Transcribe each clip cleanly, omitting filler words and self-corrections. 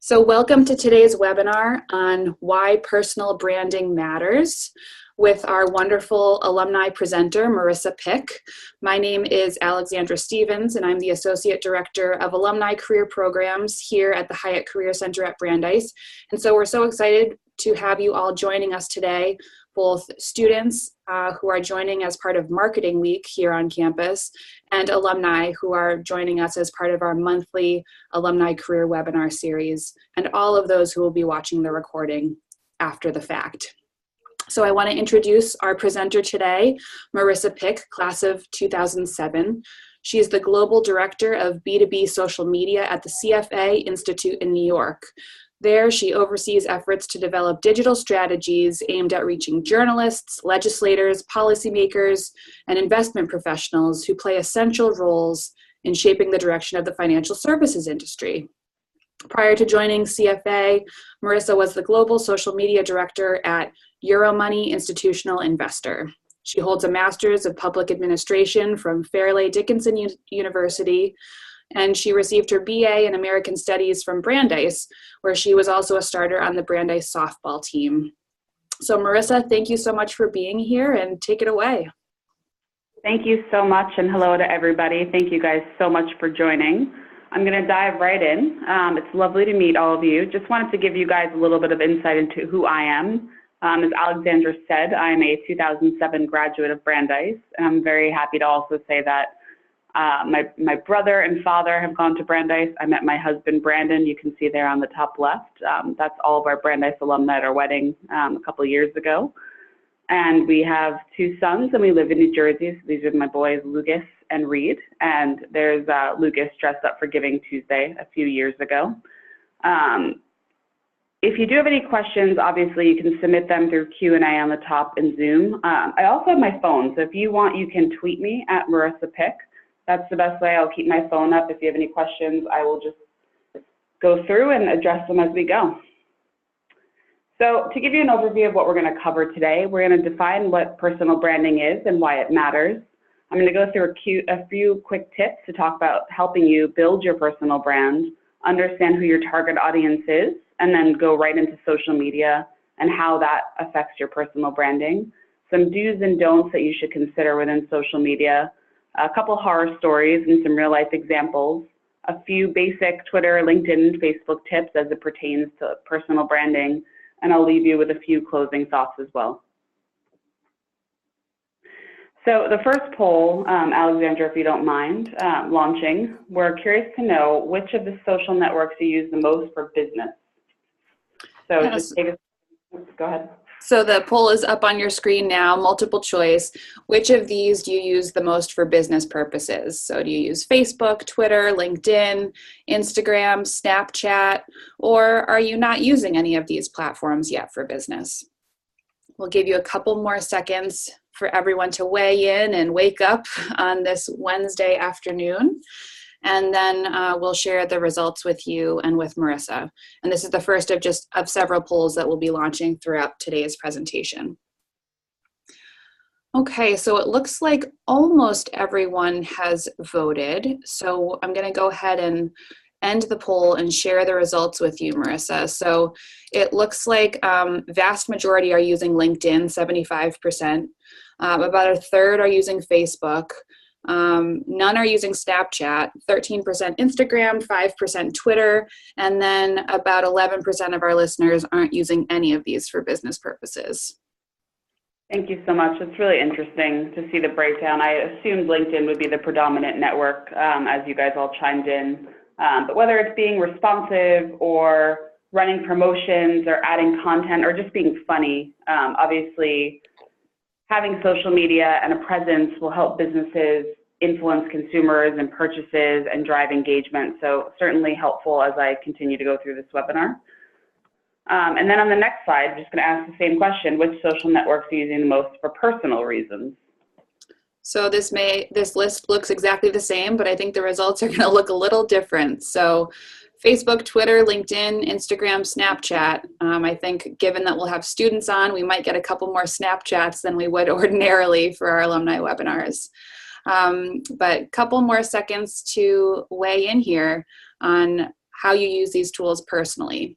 So welcome to today's webinar on why personal branding matters with our wonderful alumni presenter, Marissa Pick. My name is Alexandra Stevens, and I'm the Associate Director of Alumni Career Programs here at the Hyatt Career Center at Brandeis. And so we're so excited to have you all joining us today, both students who are joining as part of Marketing Week here on campus, and alumni who are joining us as part of our monthly Alumni Career Webinar series, and all of those who will be watching the recording after the fact. So I want to introduce our presenter today, Marissa Pick, class of 2007. She is the Global Director of B2B Social Media at the CFA Institute in New York. There, she oversees efforts to develop digital strategies aimed at reaching journalists, legislators, policymakers, and investment professionals who play essential roles in shaping the direction of the financial services industry. Prior to joining CFA, Marissa was the Global Social Media Director at Euromoney Institutional Investor. She holds a Master's of Public Administration from Fairleigh Dickinson University, and she received her BA in American Studies from Brandeis, where she was also a starter on the Brandeis softball team. So Marissa, thank you so much for being here, and take it away. Thank you so much, and hello to everybody. Thank you guys so much for joining. I'm going to dive right in. It's lovely to meet all of you. Just wanted to give you guys a little bit of insight into who I am. As Alexandra said, I'm a 2007 graduate of Brandeis, and I'm very happy to also say that my brother and father have gone to Brandeis. I met my husband, Brandon, you can see there on the top left. That's all of our Brandeis alumni at our wedding a couple of years ago. And we have two sons, and we live in New Jersey. So these are my boys, Lucas and Reed. And there's Lucas dressed up for Giving Tuesday a few years ago. If you do have any questions, obviously you can submit them through Q&A on the top in Zoom. I also have my phone, so if you want, you can tweet me at Marissa Pick. That's the best way. I'll keep my phone up. If you have any questions, I will just go through and address them as we go. So to give you an overview of what we're going to cover today, we're going to define what personal branding is and why it matters. I'm going to go through a few quick tips to talk about helping you build your personal brand, understand who your target audience is, and then go right into social media and how that affects your personal branding. Some do's and don'ts that you should consider within social media, a couple horror stories and some real life examples, a few basic Twitter, LinkedIn, and Facebook tips as it pertains to personal branding, and I'll leave you with a few closing thoughts as well. So the first poll, Alexandra, if you don't mind, launching, we're curious to know which of the social networks you use the most for business. So yes. Just take a, go ahead. So the poll is up on your screen now, multiple choice. Which of these do you use the most for business purposes? So do you use Facebook, Twitter, LinkedIn, Instagram, Snapchat, or are you not using any of these platforms yet for business? We'll give you a couple more seconds for everyone to weigh in and wake up on this Wednesday afternoon. And then we'll share the results with you and with Marissa. And this is the first of several polls that we'll be launching throughout today's presentation. Okay, so it looks like almost everyone has voted. So I'm going to go ahead and end the poll and share the results with you, Marissa. So it looks like vast majority are using LinkedIn, 75%. About a third are using Facebook. None are using Snapchat, 13% Instagram, 5% Twitter, and then about 11% of our listeners aren't using any of these for business purposes. Thank you so much. It's really interesting to see the breakdown. I assumed LinkedIn would be the predominant network as you guys all chimed in. But whether it's being responsive or running promotions or adding content or just being funny, obviously having social media and a presence will help businesses influence consumers and purchases and drive engagement. So certainly helpful as I continue to go through this webinar. And then on the next slide, I'm just going to ask the same question: which social networks are you using the most for personal reasons? So this list looks exactly the same, but I think the results are going to look a little different. So Facebook, Twitter, LinkedIn, Instagram, Snapchat. I think given that we'll have students on, we might get a couple more Snapchats than we would ordinarily for our alumni webinars. But a couple more seconds to weigh in here on how you use these tools personally.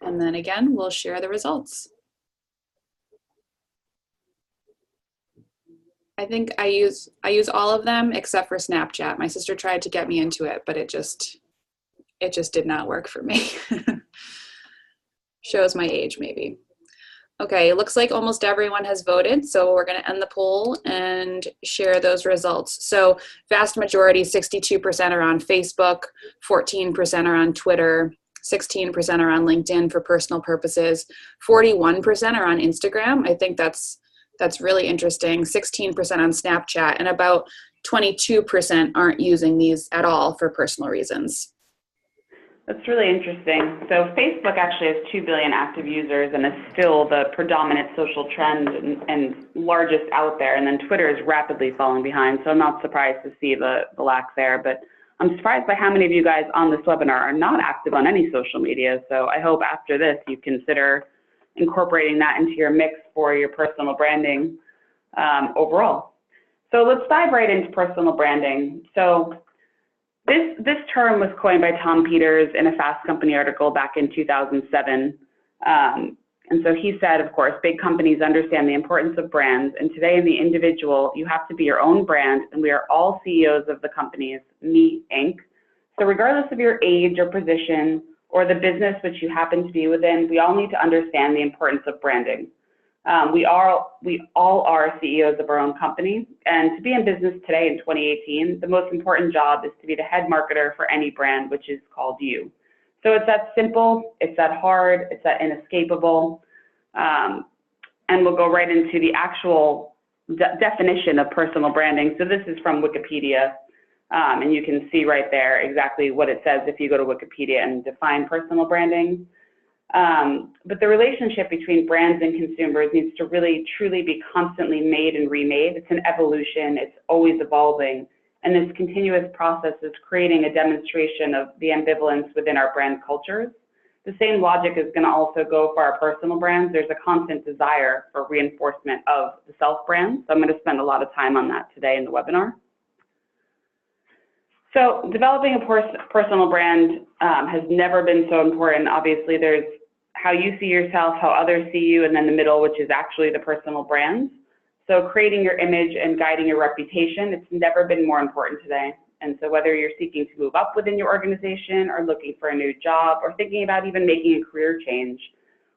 And then again, we'll share the results. I think I use all of them except for Snapchat. My sister tried to get me into it, but it just did not work for me. Shows my age, maybe. Okay, it looks like almost everyone has voted, so we're going to end the poll and share those results. So vast majority, 62% are on Facebook, 14% are on Twitter, 16% are on LinkedIn for personal purposes, 41% are on Instagram. I think that's really interesting. 16% on Snapchat, and about 22% aren't using these at all for personal reasons. That's really interesting. So Facebook actually has 2 billion active users and is still the predominant social trend and largest out there. And then Twitter is rapidly falling behind. So I'm not surprised to see the lack there. But I'm surprised by how many of you guys on this webinar are not active on any social media. So I hope after this you consider incorporating that into your mix for your personal branding overall. So let's dive right into personal branding. So this term was coined by Tom Peters in a Fast Company article back in 2007. And so he said, of course, big companies understand the importance of brands, and today in the individual, you have to be your own brand, and we are all CEOs of the companies, me, Inc. So regardless of your age or position or the business which you happen to be within, we all need to understand the importance of branding. We all are CEOs of our own company, and to be in business today in 2018, the most important job is to be the head marketer for any brand, which is called you. So it's that simple, it's that hard, it's that inescapable, and we'll go right into the actual definition of personal branding. So this is from Wikipedia, and you can see right there exactly what it says if you go to Wikipedia and define personal branding. But the relationship between brands and consumers needs to really, truly be constantly made and remade. It's an evolution, it's always evolving. And this continuous process is creating a demonstration of the ambivalence within our brand cultures. The same logic is going to also go for our personal brands. There's a constant desire for reinforcement of the self brand. So I'm going to spend a lot of time on that today in the webinar. So developing a personal brand has never been so important. Obviously, there's how you see yourself, how others see you, and then the middle, which is actually the personal brand. So creating your image and guiding your reputation, it's never been more important today. And so whether you're seeking to move up within your organization or looking for a new job or thinking about even making a career change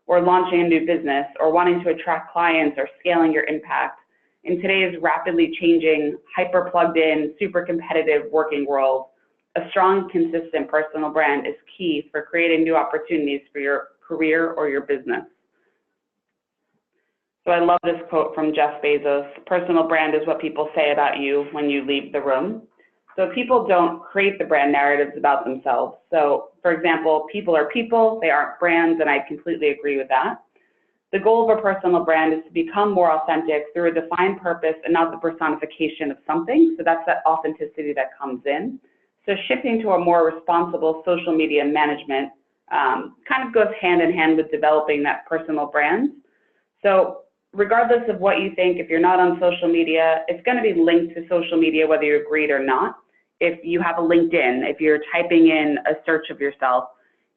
or launching a new business or wanting to attract clients or scaling your impact, in today's rapidly changing, hyper plugged in, super competitive working world, a strong, consistent personal brand is key for creating new opportunities for your career or your business. So I love this quote from Jeff Bezos: personal brand is what people say about you when you leave the room. So people don't create the brand narratives about themselves. So for example, people are people, they aren't brands, and I completely agree with that. The goal of a personal brand is to become more authentic through a defined purpose and not the personification of something. So that's that authenticity that comes in. So shifting to a more responsible social media management kind of goes hand in hand with developing that personal brand. So regardless of what you think, if you're not on social media, it's going to be linked to social media whether you agreed or not. If you have a LinkedIn, if you're typing in a search of yourself,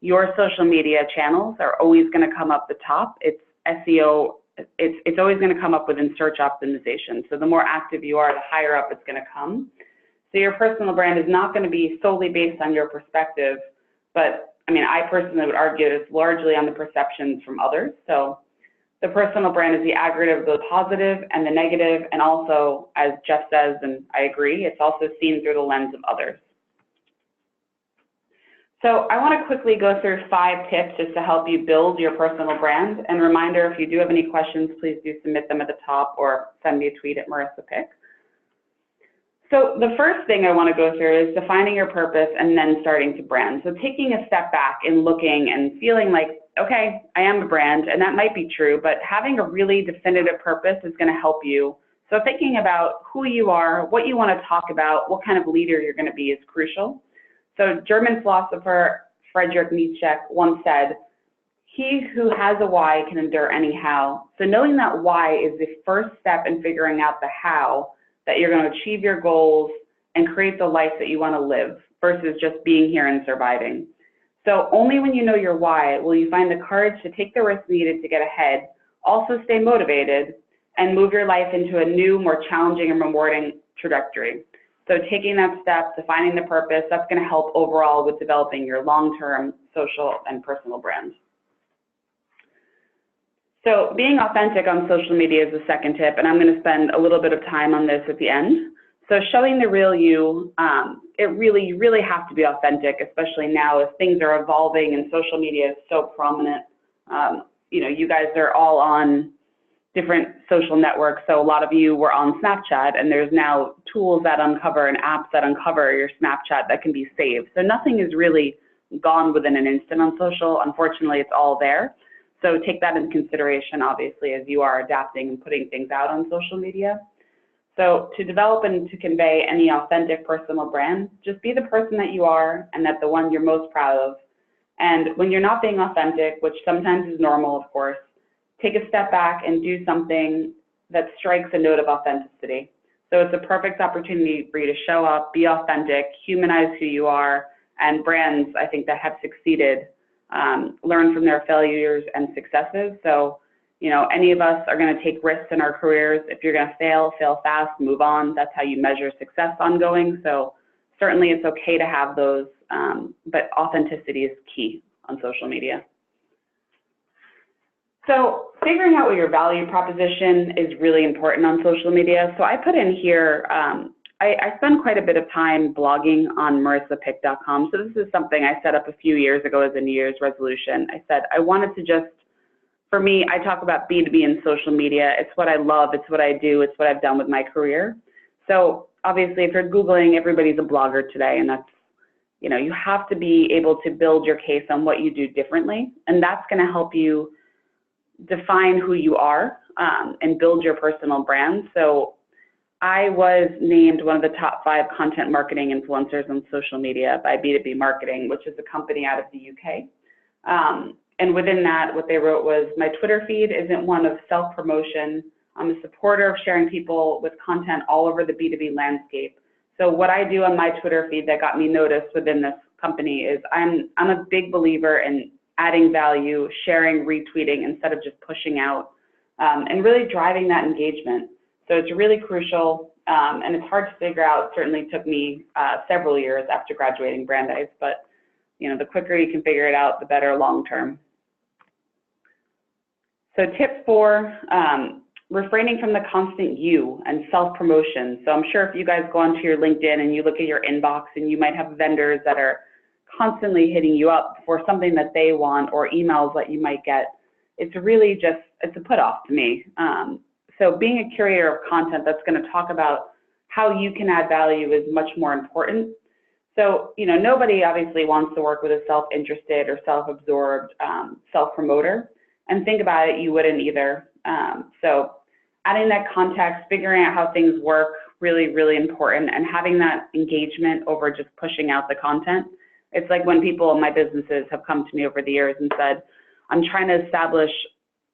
your social media channels are always going to come up the top. It's SEO, it's always going to come up within search optimization. So the more active you are, the higher up it's going to come. So your personal brand is not going to be solely based on your perspective, but I mean, I personally would argue it's largely on the perceptions from others. So the personal brand is the aggregate of the positive and the negative, and also, as Jeff says, and I agree, it's also seen through the lens of others. So I want to quickly go through 5 tips just to help you build your personal brand. And reminder, if you do have any questions, please do submit them at the top or send me a tweet at Marissa Pick. So the first thing I want to go through is defining your purpose and then starting to brand. So taking a step back and looking and feeling like, okay, I am a brand, and that might be true, but having a really definitive purpose is going to help you. So thinking about who you are, what you want to talk about, what kind of leader you're going to be is crucial. So German philosopher Friedrich Nietzsche once said, "He who has a why can endure any how." So knowing that why is the first step in figuring out the how that you're going to achieve your goals and create the life that you want to live versus just being here and surviving. So only when you know your why will you find the courage to take the risks needed to get ahead, also stay motivated, and move your life into a new, more challenging and rewarding trajectory. So taking that step, defining the purpose, that's going to help overall with developing your long-term social and personal brand. So being authentic on social media is the second tip, and I'm going to spend a little bit of time on this at the end. So showing the real you, you really have to be authentic, especially now as things are evolving and social media is so prominent. You guys are all on different social networks. So a lot of you were on Snapchat, and there's now tools that uncover and apps that uncover your Snapchat that can be saved. So nothing is really gone within an instant on social. Unfortunately, it's all there. So take that into consideration, obviously, as you are adapting and putting things out on social media. So to develop and to convey any authentic personal brand, just be the person that you are and that the one you're most proud of. And when you're not being authentic, which sometimes is normal, of course, take a step back and do something that strikes a note of authenticity. So it's a perfect opportunity for you to show up, be authentic, humanize who you are, and brands, I think, that have succeeded learn from their failures and successes. So, any of us are going to take risks in our careers. If you're going to fail, fail fast, move on. That's how you measure success ongoing. So certainly it's okay to have those, but authenticity is key on social media. So figuring out what your value proposition is really important on social media. So I put in here, I spend quite a bit of time blogging on marissapick.com. So this is something I set up a few years ago as a New Year's resolution. I said I wanted to just, for me, I talk about B2B and social media. It's what I love. It's what I do. It's what I've done with my career. So obviously, if you're Googling, everybody's a blogger today, and that's, you have to be able to build your case on what you do differently, and that's going to help you define who you are and build your personal brand. So I was named one of the top 5 content marketing influencers on social media by B2B Marketing, which is a company out of the UK. And within that, what they wrote was, my Twitter feed isn't one of self-promotion. I'm a supporter of sharing people with content all over the B2B landscape. So what I do on my Twitter feed that got me noticed within this company is I'm a big believer in adding value, sharing, retweeting instead of just pushing out, and really driving that engagement. So it's really crucial, and it's hard to figure out. Certainly took me several years after graduating Brandeis, but the quicker you can figure it out, the better long term. So tip 4, refraining from the constant you and self-promotion. So I'm sure if you guys go onto your LinkedIn and you look at your inbox, and you might have vendors that are constantly hitting you up for something that they want, or emails that you might get, it's really just, it's a put off to me. So being a curator of content that's going to talk about how you can add value is much more important. So, nobody obviously wants to work with a self-interested or self-absorbed self-promoter. And think about it, you wouldn't either. So adding that context, figuring out how things work, really, really important, and having that engagement over just pushing out the content. It's like when people in my businesses have come to me over the years and said, I'm trying to establish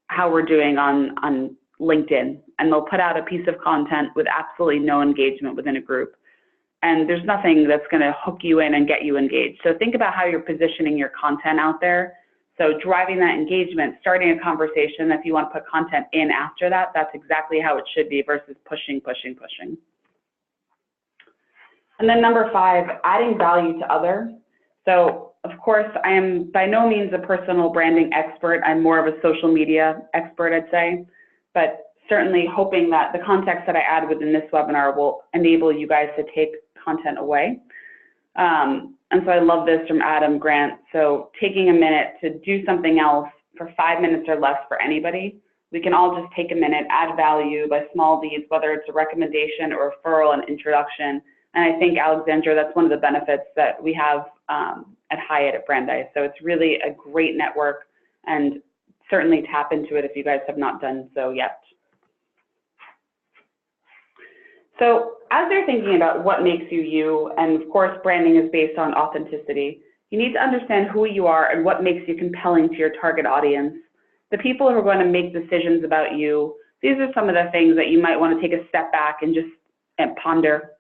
how we're doing on LinkedIn, and they'll put out a piece of content with absolutely no engagement within a group. And there's nothing that's going to hook you in and get you engaged. So think about how you're positioning your content out there. So driving that engagement, starting a conversation. If you want to put content in after that, that's exactly how it should be versus pushing. And then number 5, adding value to others. So of course, I am by no means a personal branding expert. I'm more of a social media expert, I'd say, but certainly hoping that the context that I add within this webinar will enable you guys to take content away. And so I love this from Adam Grant. So taking a minute to do something else for 5 minutes or less for anybody. We can all just take a minute, add value by small deeds, whether it's a recommendation or referral and introduction. And I think, Alexandra, that's one of the benefits that we have at Hyatt at Brandeis. So it's really a great network, and certainly tap into it if you guys have not done so yet. So as they're thinking about what makes you you, and of course branding is based on authenticity, you need to understand who you are and what makes you compelling to your target audience. The people who are going to make decisions about you, these are some of the things that you might want to take a step back and just ponder.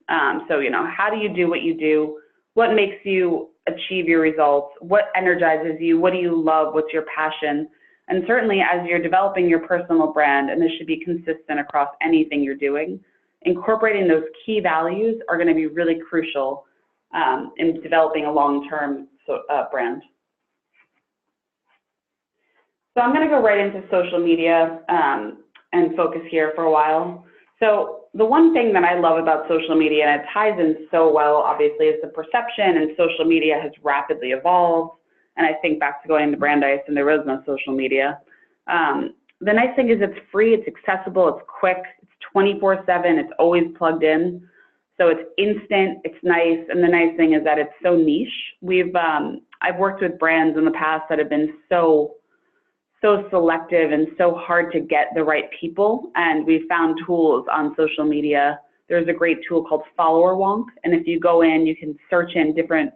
So, how do you do what you do? what makes you achieve your results, what energizes you, what do you love, what's your passion. And certainly as you're developing your personal brand, and this should be consistent across anything you're doing, incorporating those key values are going to be really crucial in developing a long-term brand. So I'm going to go right into social media and focus here for a while. So the one thing that I love about social media, and it ties in so well, obviously, is the perception, and social media has rapidly evolved. And I think back to going to Brandeis and there was no social media. The nice thing is it's free, it's accessible, it's quick, it's 24/7, it's always plugged in. So it's instant, it's nice, and the nice thing is that it's so niche. I've worked with brands in the past that have been so selective and so hard to get the right people, and we found tools on social media. There's a great tool called Follower Wonk, and if you go in, you can search in different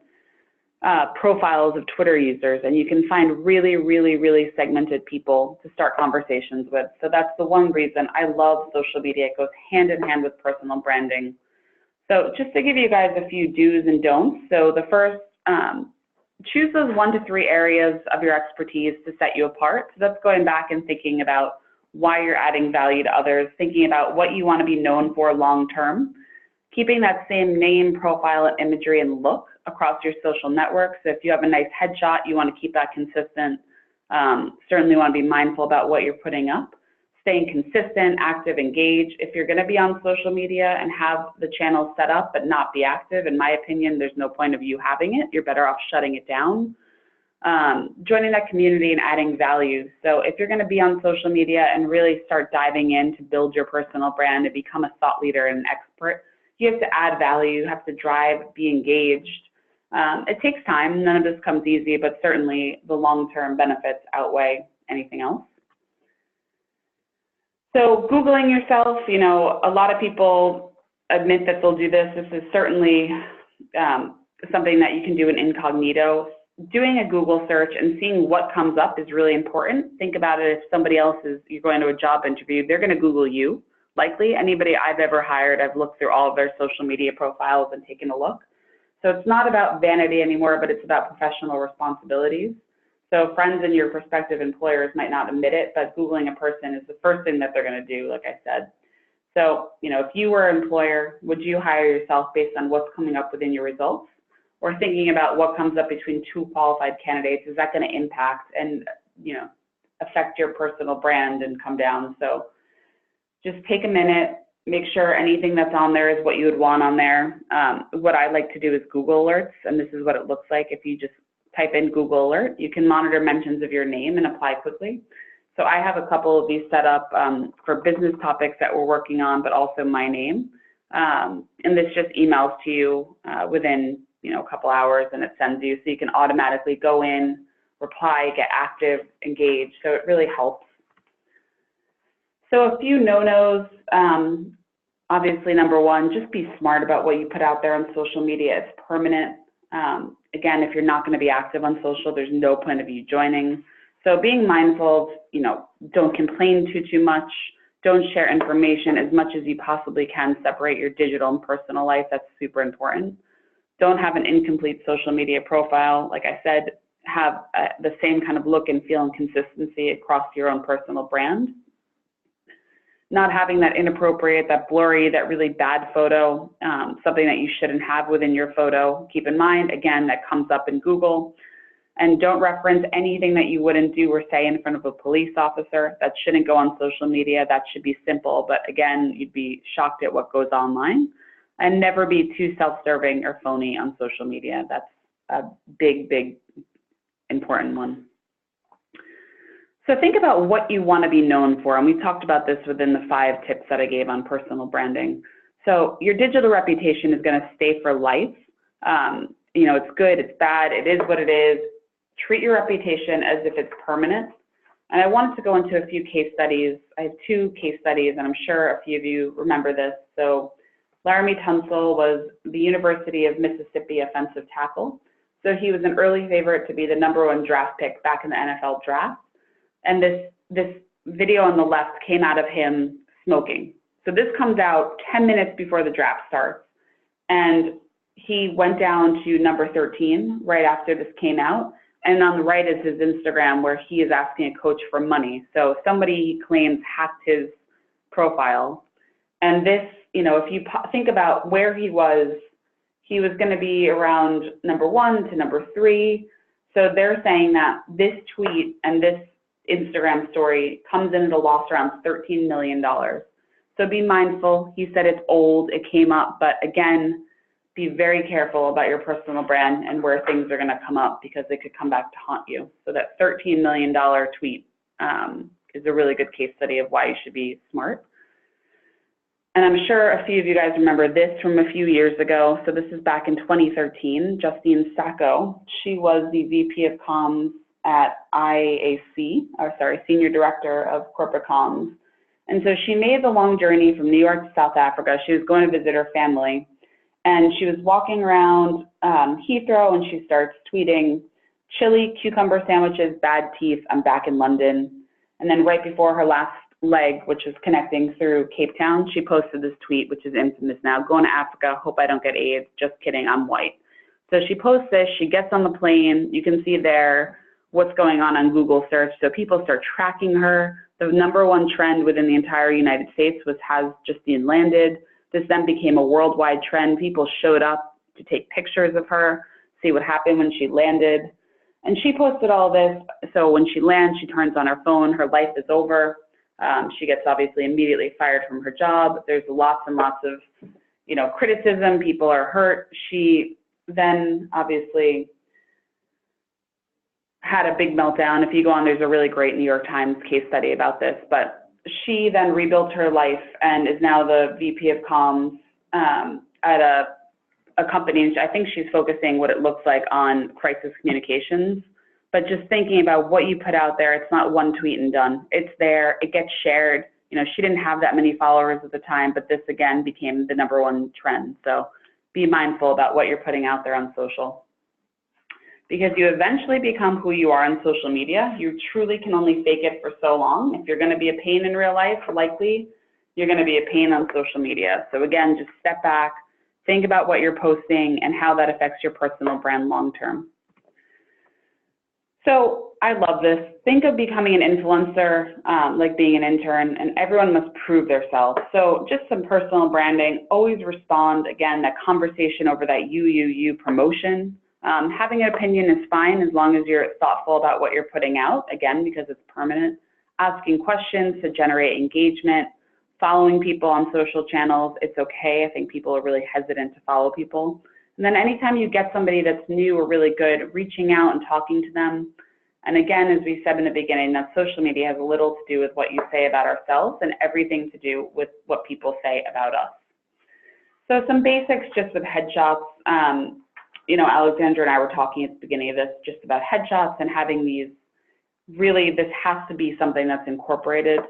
profiles of Twitter users, and you can find really, really, really segmented people to start conversations with. So that's the one reason I love social media. It goes hand in hand with personal branding. So just to give you guys a few do's and don'ts. So the first, choose those 1 to 3 areas of your expertise to set you apart. So that's going back and thinking about why you're adding value to others, thinking about what you want to be known for long term, keeping that same name, profile, and imagery and look across your social networks. So if you have a nice headshot, you want to keep that consistent. Certainly want to be mindful about what you're putting up. Staying consistent, active, engaged. If you're going to be on social media and have the channel set up but not be active, in my opinion, there's no point of you having it. You're better off shutting it down. Joining that community and adding value. So if you're going to be on social media and really start diving in to build your personal brand and become a thought leader and an expert, you have to add value, you have to drive, be engaged. It takes time. None of this comes easy, but certainly the long-term benefits outweigh anything else. So Googling yourself, you know, a lot of people admit that they'll do this. This is certainly something that you can do in incognito. Doing a Google search and seeing what comes up is really important. Think about it, if somebody else you're going to a job interview, they're going to Google you. Likely anybody I've ever hired, I've looked through all of their social media profiles and taken a look. So it's not about vanity anymore, but it's about professional responsibilities. So friends and your prospective employers might not admit it, but Googling a person is the first thing that they're going to do, like I said. So, you know, if you were an employer, would you hire yourself based on what's coming up within your results? Or thinking about what comes up between 2 qualified candidates, is that going to impact and, you know, affect your personal brand and come down? So just take a minute, make sure anything that's on there is what you would want on there. What I like to do is Google Alerts, and this is what it looks like if you just type in Google Alert. You can monitor mentions of your name and apply quickly. So I have a couple of these set up for business topics that we're working on, but also my name. And this just emails to you within, you know, a couple hours, and it sends you, so you can automatically go in, reply, get active, engage. So it really helps. So a few no-nos. Obviously, number one, just be smart about what you put out there on social media. It's permanent. Again, if you're not going to be active on social, there's no point of you joining. So being mindful of, you know, don't complain too much. Don't share information as much as you possibly can. Separate your digital and personal life. That's super important. Don't have an incomplete social media profile. Like I said, have the same kind of look and feel and consistency across your own personal brand. Not having that inappropriate, that blurry, that really bad photo, something that you shouldn't have within your photo. Keep in mind, again, that comes up in Google. And don't reference anything that you wouldn't do or say in front of a police officer. That shouldn't go on social media. That should be simple, but again, you'd be shocked at what goes online. And never be too self-serving or phony on social media. That's a big, big, important one. So think about what you want to be known for, and we talked about this within the 5 tips that I gave on personal branding. So your digital reputation is going to stay for life. You know, it's good, it's bad, it is what it is. Treat your reputation as if it's permanent. And I wanted to go into a few case studies. I have 2 case studies, and I'm sure a few of you remember this. So Laremy Tunsil was the University of Mississippi offensive tackle. So he was an early favorite to be the #1 draft pick back in the NFL draft. And this video on the left came out of him smoking. So this comes out 10 minutes before the draft starts. And he went down to number 13 right after this came out. And on the right is his Instagram, where he is asking a coach for money. So somebody, he claims, hacked his profile. And this, if you think about where he was going to be around number 1 to number 3. So they're saying that this tweet and this Instagram story comes in at a loss around $13 million. So be mindful. He said it's old, it came up, but again, be very careful about your personal brand and where things are going to come up, because it could come back to haunt you. So that $13 million tweet is a really good case study of why you should be smart. And I'm sure a few of you guys remember this from a few years ago. So this is back in 2013. Justine Sacco, she was the VP of Comms at IAC, Senior Director of Corporate Comms. And so she made the long journey from New York to South Africa. She was going to visit her family. And she was walking around Heathrow, and she starts tweeting, "Chili, cucumber sandwiches, bad teeth, I'm back in London." And then right before her last leg, which was connecting through Cape Town, she posted this tweet, which is infamous now: "Going to Africa, hope I don't get AIDS, just kidding, I'm white." So she posts this, she gets on the plane, you can see there what's going on Google search. So people start tracking her. The #1 trend within the entire United States was, "Has Justine landed?" This then became a worldwide trend. People showed up to take pictures of her, see what happened when she landed. And she posted all this. So when she lands, she turns on her phone, her life is over. She gets obviously immediately fired from her job. There's lots and lots of, criticism. People are hurt. She then obviously had a big meltdown. If you go on, there's a really great New York Times case study about this, but she then rebuilt her life and is now the VP of Comms at a company. I think she's focusing, what it looks like, on crisis communications. But just thinking about what you put out there, it's not one tweet and done. It's there, it gets shared. She didn't have that many followers at the time, but this again became the #1 trend. So be mindful about what you're putting out there on social, because you eventually become who you are on social media. You truly can only fake it for so long. If you're going to be a pain in real life, likely you're going to be a pain on social media. So again, just step back, think about what you're posting and how that affects your personal brand long term. So I love this. Think of becoming an influencer like being an intern, and everyone must prove themselves. So just some personal branding, always respond. Again, that conversation over that you promotion. Having an opinion is fine as long as you're thoughtful about what you're putting out, again, because it's permanent. Asking questions to generate engagement, following people on social channels, it's okay. I think people are really hesitant to follow people. And then anytime you get somebody that's new or really good, reaching out and talking to them. And again, as we said in the beginning, that social media has little to do with what you say about ourselves and everything to do with what people say about us. So some basics just with headshots. Alexandra and I were talking at the beginning of this just about headshots and having these, really, this has to be something that's incorporated.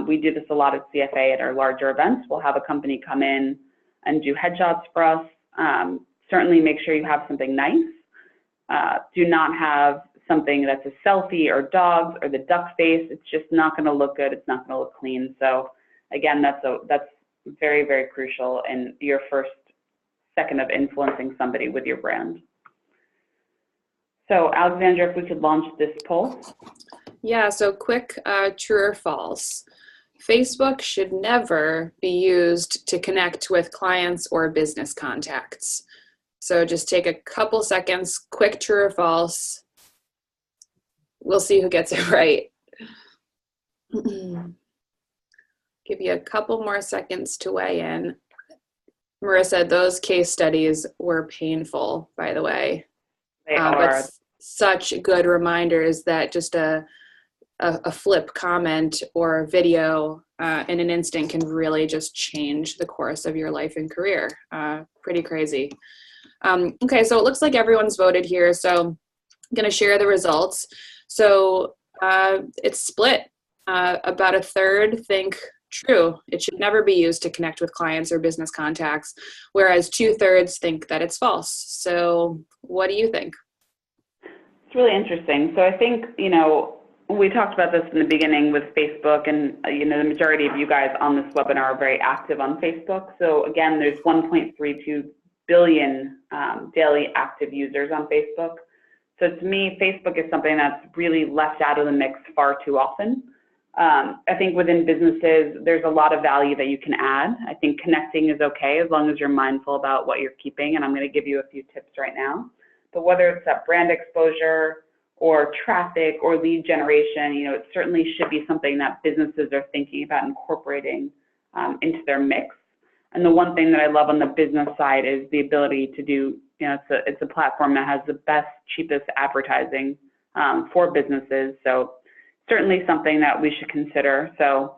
We do this a lot at CFA at our larger events. We'll have a company come in and do headshots for us. Certainly make sure you have something nice. Do not have something that's a selfie or dogs or the duck face. It's just not going to look good. It's not going to look clean. So again, that's very, very crucial in your first second of influencing somebody with your brand. So Alexandra, if we could launch this poll. Yeah, so quick true or false. Facebook should never be used to connect with clients or business contacts. So just take a couple seconds, quick true or false. We'll see who gets it right. Give you a couple more seconds to weigh in. Marissa, those case studies were painful, by the way. They are. But such good reminders that just a flip comment or video in an instant can really just change the course of your life and career. Pretty crazy. Okay, so it looks like everyone's voted here, so I'm going to share the results. So it's split. About a third think true, it should never be used to connect with clients or business contacts, whereas 2/3 think that it's false. So what do you think? It's really interesting. So I think, we talked about this in the beginning with Facebook, and the majority of you guys on this webinar are very active on Facebook. So again, there's 1.32 billion daily active users on Facebook. So to me, Facebook is something that's really left out of the mix far too often. I think within businesses, there's a lot of value that you can add. I think connecting is okay as long as you're mindful about what you're keeping, and I'm going to give you a few tips right now. But whether it's that brand exposure or traffic or lead generation, it certainly should be something that businesses are thinking about incorporating into their mix. And the one thing that I love on the business side is the ability to do, it's a platform that has the best, cheapest advertising for businesses. So certainly something that we should consider. So,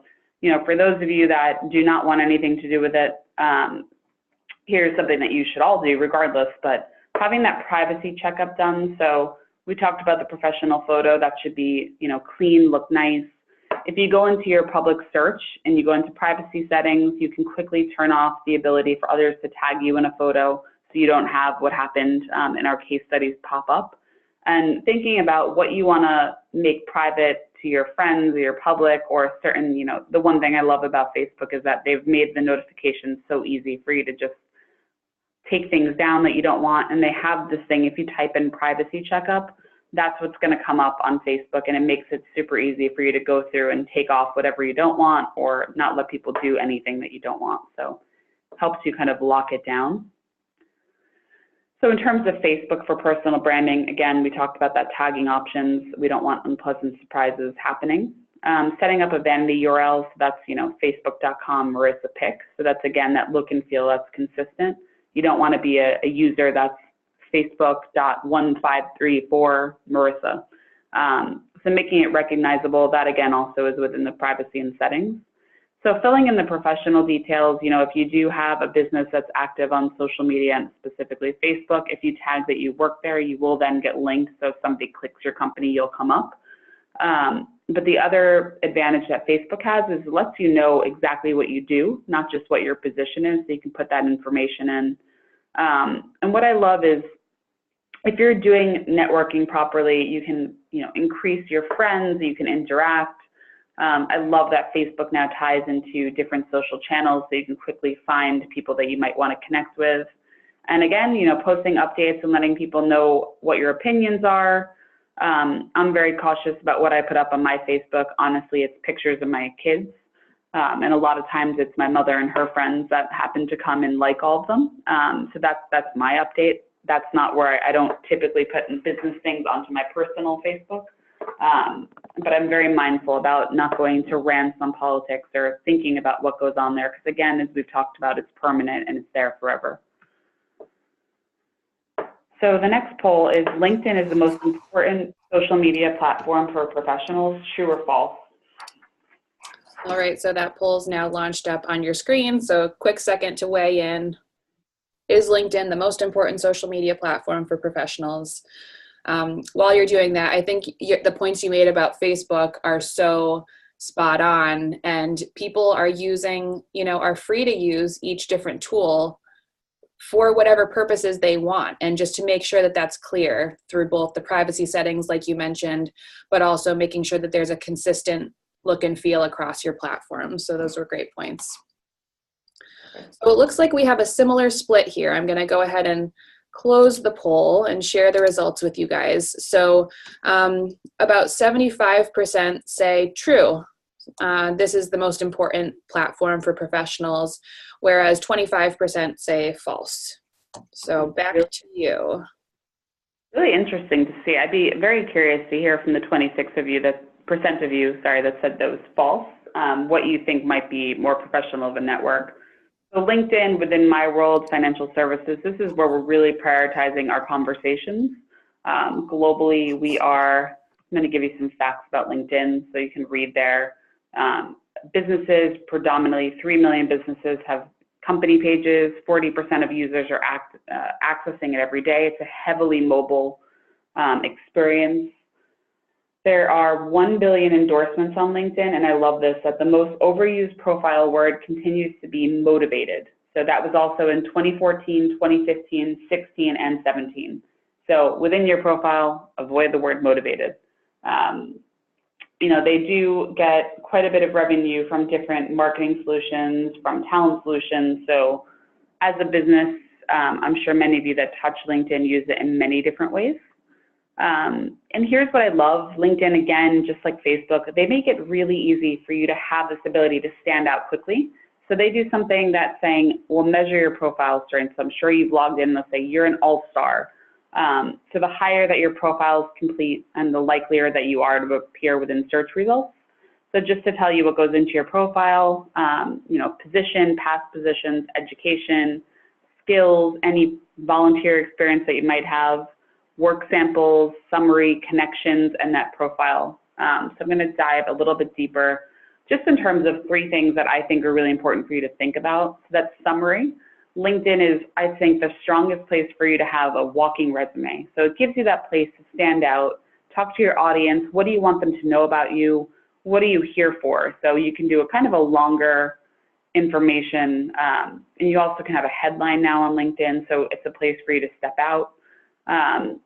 for those of you that do not want anything to do with it, here's something that you should all do regardless, but having that privacy checkup done. So we talked about the professional photo that should be, clean, look nice. If you go into your public search and you go into privacy settings, you can quickly turn off the ability for others to tag you in a photo so you don't have what happened in our case studies pop up. And thinking about what you want to make private to your friends or your public or certain, the one thing I love about Facebook is that they've made the notifications so easy for you to just take things down that you don't want. And they have this thing, if you type in privacy checkup, that's what's going to come up on Facebook, and it makes it super easy for you to go through and take off whatever you don't want or not let people do anything that you don't want. So it helps you kind of lock it down. So in terms of Facebook for personal branding, again, we talked about that tagging options. We don't want unpleasant surprises happening. Setting up a vanity URL, so that's, facebook.com Marissa Pick. So that's, again, that look and feel that's consistent. You don't want to be a user that's Facebook.1534 Marissa. So making it recognizable, that again also is within the privacy and settings. So filling in the professional details, if you do have a business that's active on social media and specifically Facebook, if you tag that you work there, you will then get linked. So if somebody clicks your company, you'll come up. But the other advantage that Facebook has is it lets you know exactly what you do, not just what your position is, so you can put that information in. And what I love is if you're doing networking properly, you can, increase your friends, you can interact. I love that Facebook now ties into different social channels so you can quickly find people that you might want to connect with. And again, posting updates and letting people know what your opinions are. I'm very cautious about what I put up on my Facebook. Honestly, it's pictures of my kids. And a lot of times it's my mother and her friends that happen to come and like all of them. So that's my update. That's not where I don't typically put in business things onto my personal Facebook. But I'm very mindful about not going to rants on politics or thinking about what goes on there. Because again, as we've talked about, it's permanent and it's there forever. So the next poll is LinkedIn is the most important social media platform for professionals, true or false? All right, so that poll is now launched up on your screen. So a quick second to weigh in. Is LinkedIn the most important social media platform for professionals? While you're doing that, I think the points you made about Facebook are so spot on, and people are using, are free to use each different tool for whatever purposes they want. And just to make sure that that's clear through both the privacy settings, like you mentioned, but also making sure that there's a consistent look and feel across your platform. So those were great points. So it looks like we have a similar split here. I'm going to go ahead and close the poll and share the results with you guys. So about 75% say true. This is the most important platform for professionals, whereas 25% say false. So back to you. Really interesting to see. I'd be very curious to hear from the 26% of you that said that was false, what you think might be more professional of a network. So LinkedIn, within my world, financial services, this is where we're really prioritizing our conversations. Globally, I'm going to give you some facts about LinkedIn so you can read there. Businesses, predominantly 3 million businesses have company pages. 40% of users are accessing it every day. It's a heavily mobile experience. There are 1 billion endorsements on LinkedIn, and I love this, that the most overused profile word continues to be motivated. So that was also in 2014, 2015, 16, and 17. So within your profile, avoid the word motivated. They do get quite a bit of revenue from different marketing solutions, from talent solutions. So as a business, I'm sure many of you that touch LinkedIn use it in many different ways. And here's what I love. LinkedIn, again, just like Facebook, they make it really easy for you to have this ability to stand out quickly. So they do something that's saying, we'll measure your profile strength. So I'm sure you've logged in, let's say you're an all-star. So the higher that your profile is complete and the likelier that you are to appear within search results. So just to tell you what goes into your profile, position, past positions, education, skills, any volunteer experience that you might have, work samples, summary, connections, and that profile. So I'm going to dive a little bit deeper just in terms of 3 things that I think are really important for you to think about. So that's summary. LinkedIn is, I think, the strongest place for you to have a walking resume. So it gives you that place to stand out, talk to your audience. What do you want them to know about you? What are you here for? So you can do a kind of a longer information, and you also can have a headline now on LinkedIn, so it's a place for you to step out.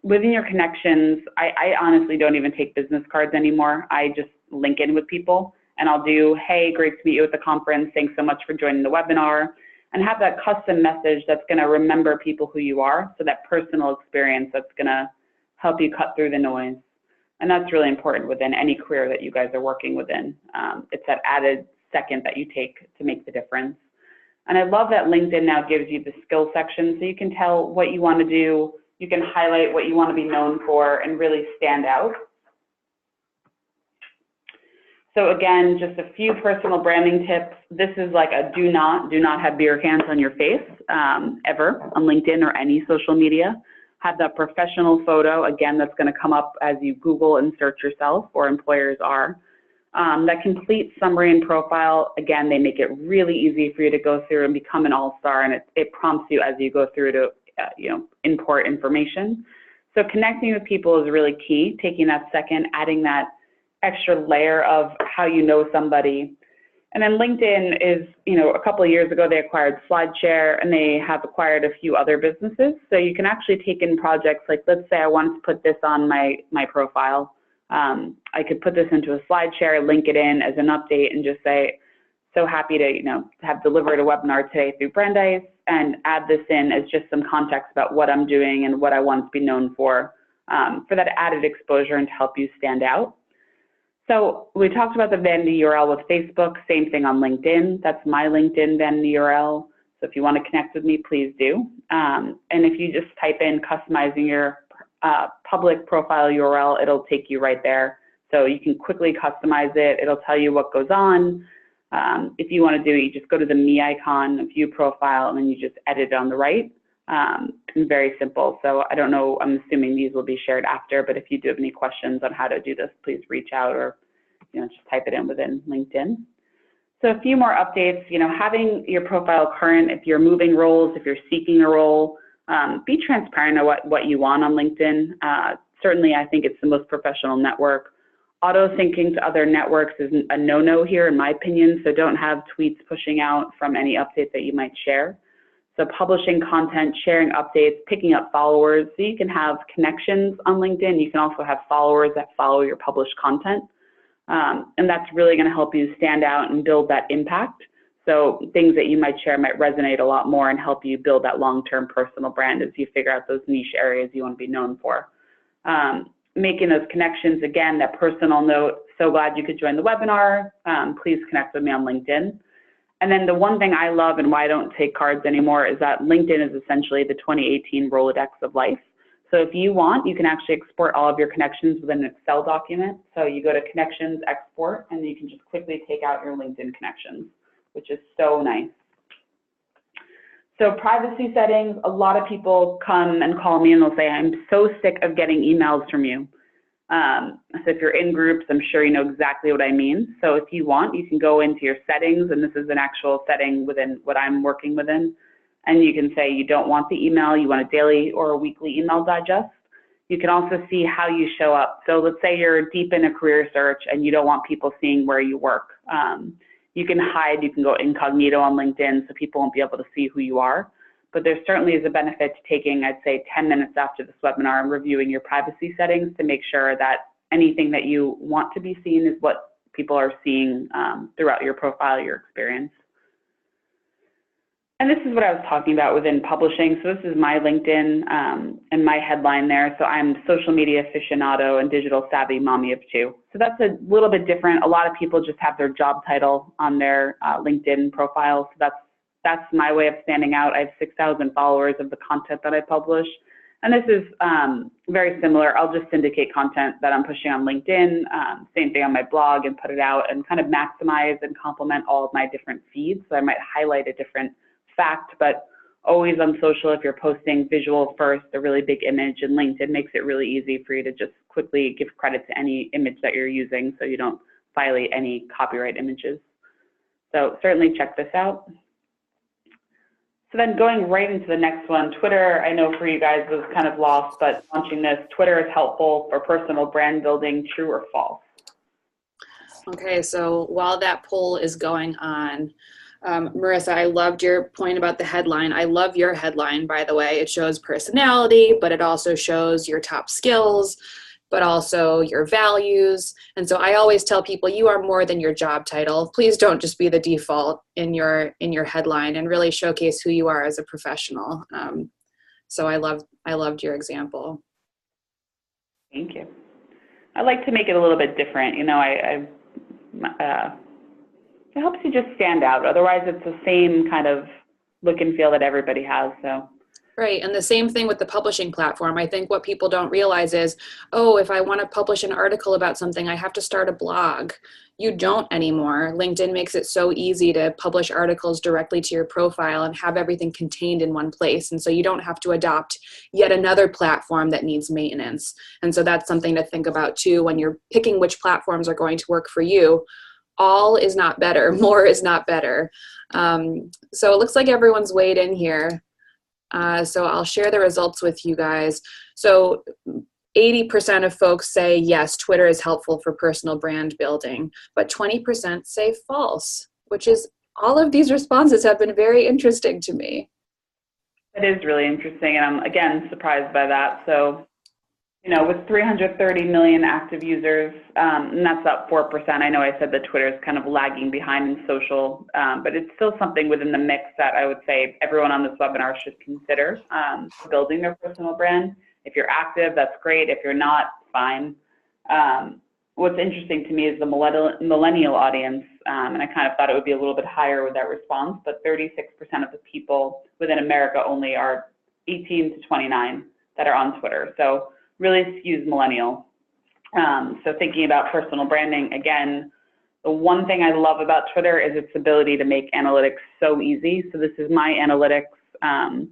Within your connections, I honestly don't even take business cards anymore. I just link in with people, and I'll do, hey, great to meet you at the conference. Thanks so much for joining the webinar, and have that custom message that's going to remember people who you are, so that personal experience that's going to help you cut through the noise. And that's really important within any career that you guys are working within. It's that added second that you take to make the difference. And I love that LinkedIn now gives you the skill section, so you can tell what you want to do, you can highlight what you want to be known for and really stand out. So again, just a few personal branding tips. This is like a do not have beer cans on your face ever on LinkedIn or any social media. Have that professional photo, again, that's going to come up as you Google and search yourself, or employers are. That complete summary and profile, again, they make it really easy for you to go through and become an all-star, and it prompts you as you go through to import information. So connecting with people is really key, taking that second, adding that extra layer of how you know somebody. And then LinkedIn is, a couple of years ago, they acquired SlideShare, and they have acquired a few other businesses. So you can actually take in projects like, let's say I wanted to put this on my profile. I could put this into a SlideShare, link it in as an update, and just say, so happy to, have delivered a webinar today through Brandeis, and add this in as just some context about what I'm doing and what I want to be known for that added exposure and to help you stand out. So we talked about the vanity URL with Facebook, same thing on LinkedIn. That's my LinkedIn vanity URL. So if you want to connect with me, please do. And if you just type in customizing your public profile URL, it'll take you right there. So you can quickly customize it. It'll tell you what goes on. If you want to do it, you just go to the me icon, view profile, and then you just edit it on the right. Very simple. So I don't know, I'm assuming these will be shared after, but if you do have any questions on how to do this, please reach out, or just type it in within LinkedIn. So a few more updates, having your profile current, if you're moving roles, if you're seeking a role, be transparent on what you want on LinkedIn. Certainly, I think it's the most professional network. Auto-syncing to other networks is a no-no here, in my opinion, so don't have tweets pushing out from any update that you might share. So publishing content, sharing updates, picking up followers. So you can have connections on LinkedIn. You can also have followers that follow your published content. And that's really going to help you stand out and build that impact. So things that you might share might resonate a lot more and help you build that long-term personal brand as you figure out those niche areas you want to be known for. Making those connections, again, that personal note, so glad you could join the webinar. Please connect with me on LinkedIn. And then the one thing I love and why I don't take cards anymore is that LinkedIn is essentially the 2018 Rolodex of life. So if you want, you can actually export all of your connections within an Excel document. So you go to Connections, Export, and you can just quickly take out your LinkedIn connections, which is so nice. So privacy settings, a lot of people come and call me and they'll say, I'm so sick of getting emails from you. So if you're in groups, I'm sure you know exactly what I mean. So if you want, you can go into your settings, and this is an actual setting within what I'm working within. And you can say you don't want the email, you want a daily or a weekly email digest. You can also see how you show up. So let's say you're deep in a career search and you don't want people seeing where you work. You can hide, you can go incognito on LinkedIn so people won't be able to see who you are. But there certainly is a benefit to taking, I'd say, 10 minutes after this webinar and reviewing your privacy settings to make sure that anything that you want to be seen is what people are seeing throughout your profile, your experience. And this is what I was talking about within publishing. So this is my LinkedIn and my headline there. So I'm social media aficionado and digital savvy mommy of two. So that's a little bit different. A lot of people just have their job title on their LinkedIn profile. So that's my way of standing out. I have 6,000 followers of the content that I publish. And this is very similar. I'll just syndicate content that I'm pushing on LinkedIn, same thing on my blog, and put it out and kind of maximize and complement all of my different feeds. So I might highlight a different fact, but always on social, if you're posting visual first, a really big image, and LinkedIn makes it really easy for you to just quickly give credit to any image that you're using so you don't violate any copyright images. So certainly check this out. So then going right into the next one, Twitter, I know for you guys was kind of lost, but launching this, Twitter is helpful for personal brand building, true or false? Okay, so while that poll is going on, Marissa, I loved your point about the headline. I love your headline, by the way. It shows personality, but it also shows your top skills, but also your values. And so I always tell people you are more than your job title. Please don't just be the default in your headline, and really showcase who you are as a professional. So I loved your example. Thank you. I like to make it a little bit different. You know, it helps you just stand out. Otherwise, it's the same kind of look and feel that everybody has. So. Right, and the same thing with the publishing platform. I think what people don't realize is, oh, if I want to publish an article about something, I have to start a blog. You don't anymore. LinkedIn makes it so easy to publish articles directly to your profile and have everything contained in one place. And so you don't have to adopt yet another platform that needs maintenance. And so that's something to think about too when you're picking which platforms are going to work for you. All is not better. More is not better. So it looks like everyone's weighed in here. So I'll share the results with you guys. So 80% of folks say, yes, Twitter is helpful for personal brand building, but 20% say false, which is, all of these responses have been very interesting to me. It is really interesting, and I'm, again, surprised by that. So, you know, with 330 million active users, and that's up 4%. I know I said that Twitter is kind of lagging behind in social, but it's still something within the mix that I would say everyone on this webinar should consider for building their personal brand. If you're active, that's great. If you're not, fine. What's interesting to me is the millennial audience, and I kind of thought it would be a little bit higher with that response, but 36% of the people within America only are 18 to 29 that are on Twitter. So really skews millennial. So thinking about personal branding, again, the one thing I love about Twitter is its ability to make analytics so easy. So this is my analytics, and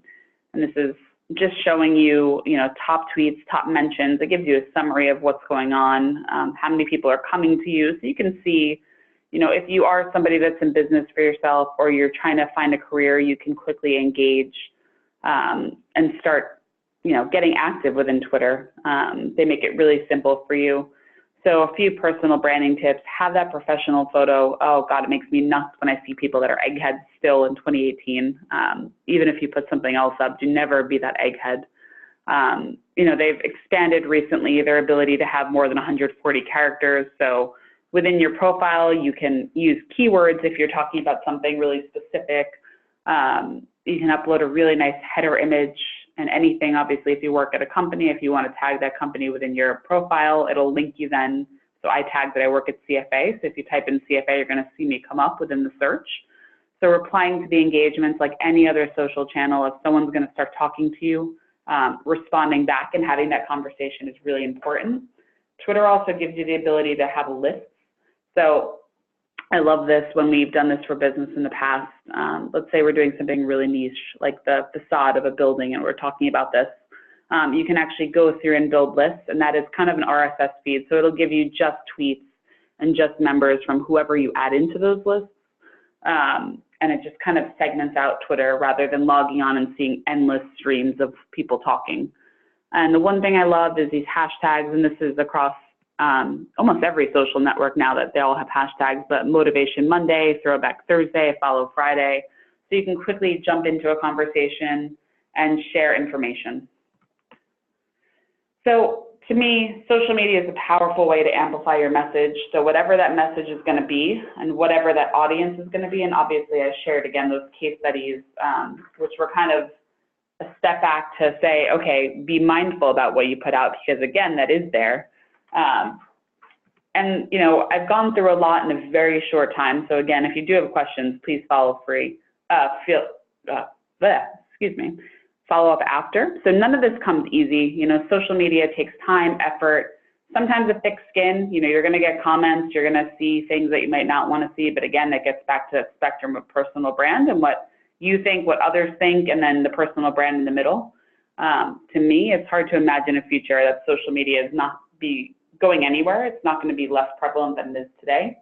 this is just showing you, you know, top tweets, top mentions. It gives you a summary of what's going on, how many people are coming to you. So you can see, you know, if you are somebody that's in business for yourself or you're trying to find a career, you can quickly engage and start, you know, getting active within Twitter. They make it really simple for you. So a few personal branding tips: have that professional photo. Oh God, it makes me nuts when I see people that are eggheads still in 2018. Even if you put something else up, do never be that egghead. You know, they've expanded recently their ability to have more than 140 characters. So within your profile, you can use keywords if you're talking about something really specific. You can upload a really nice header image and anything. Obviously, if you work at a company, if you want to tag that company within your profile, it'll link you then. So I tagged that I work at CFA. So if you type in CFA, you're going to see me come up within the search. So replying to the engagements like any other social channel, if someone's going to start talking to you, responding back and having that conversation is really important. Twitter also gives you the ability to have lists. So I love this when we've done this for business in the past. Let's say we're doing something really niche, like the facade of a building, and we're talking about this. You can actually go through and build lists, and that is kind of an RSS feed. So it'll give you just tweets and just members from whoever you add into those lists. And it just kind of segments out Twitter rather than logging on and seeing endless streams of people talking. And the one thing I love is these hashtags, and this is across almost every social network now that they all have hashtags, but Motivation Monday, Throwback Thursday, Follow Friday. So you can quickly jump into a conversation and share information. So to me, social media is a powerful way to amplify your message. So whatever that message is going to be and whatever that audience is going to be, and obviously I shared again those case studies, which were kind of a step back to say, okay, be mindful about what you put out, because again, that is there. And you know, I've gone through a lot in a very short time. So again, if you do have questions, please follow up after. So none of this comes easy. You know, social media takes time, effort, sometimes a thick skin. You know, you're going to get comments, you're going to see things that you might not want to see. But again, that gets back to the spectrum of personal brand and what you think, what others think, and then the personal brand in the middle. To me, it's hard to imagine a future that social media is not be going anywhere. It's not going to be less prevalent than it is today.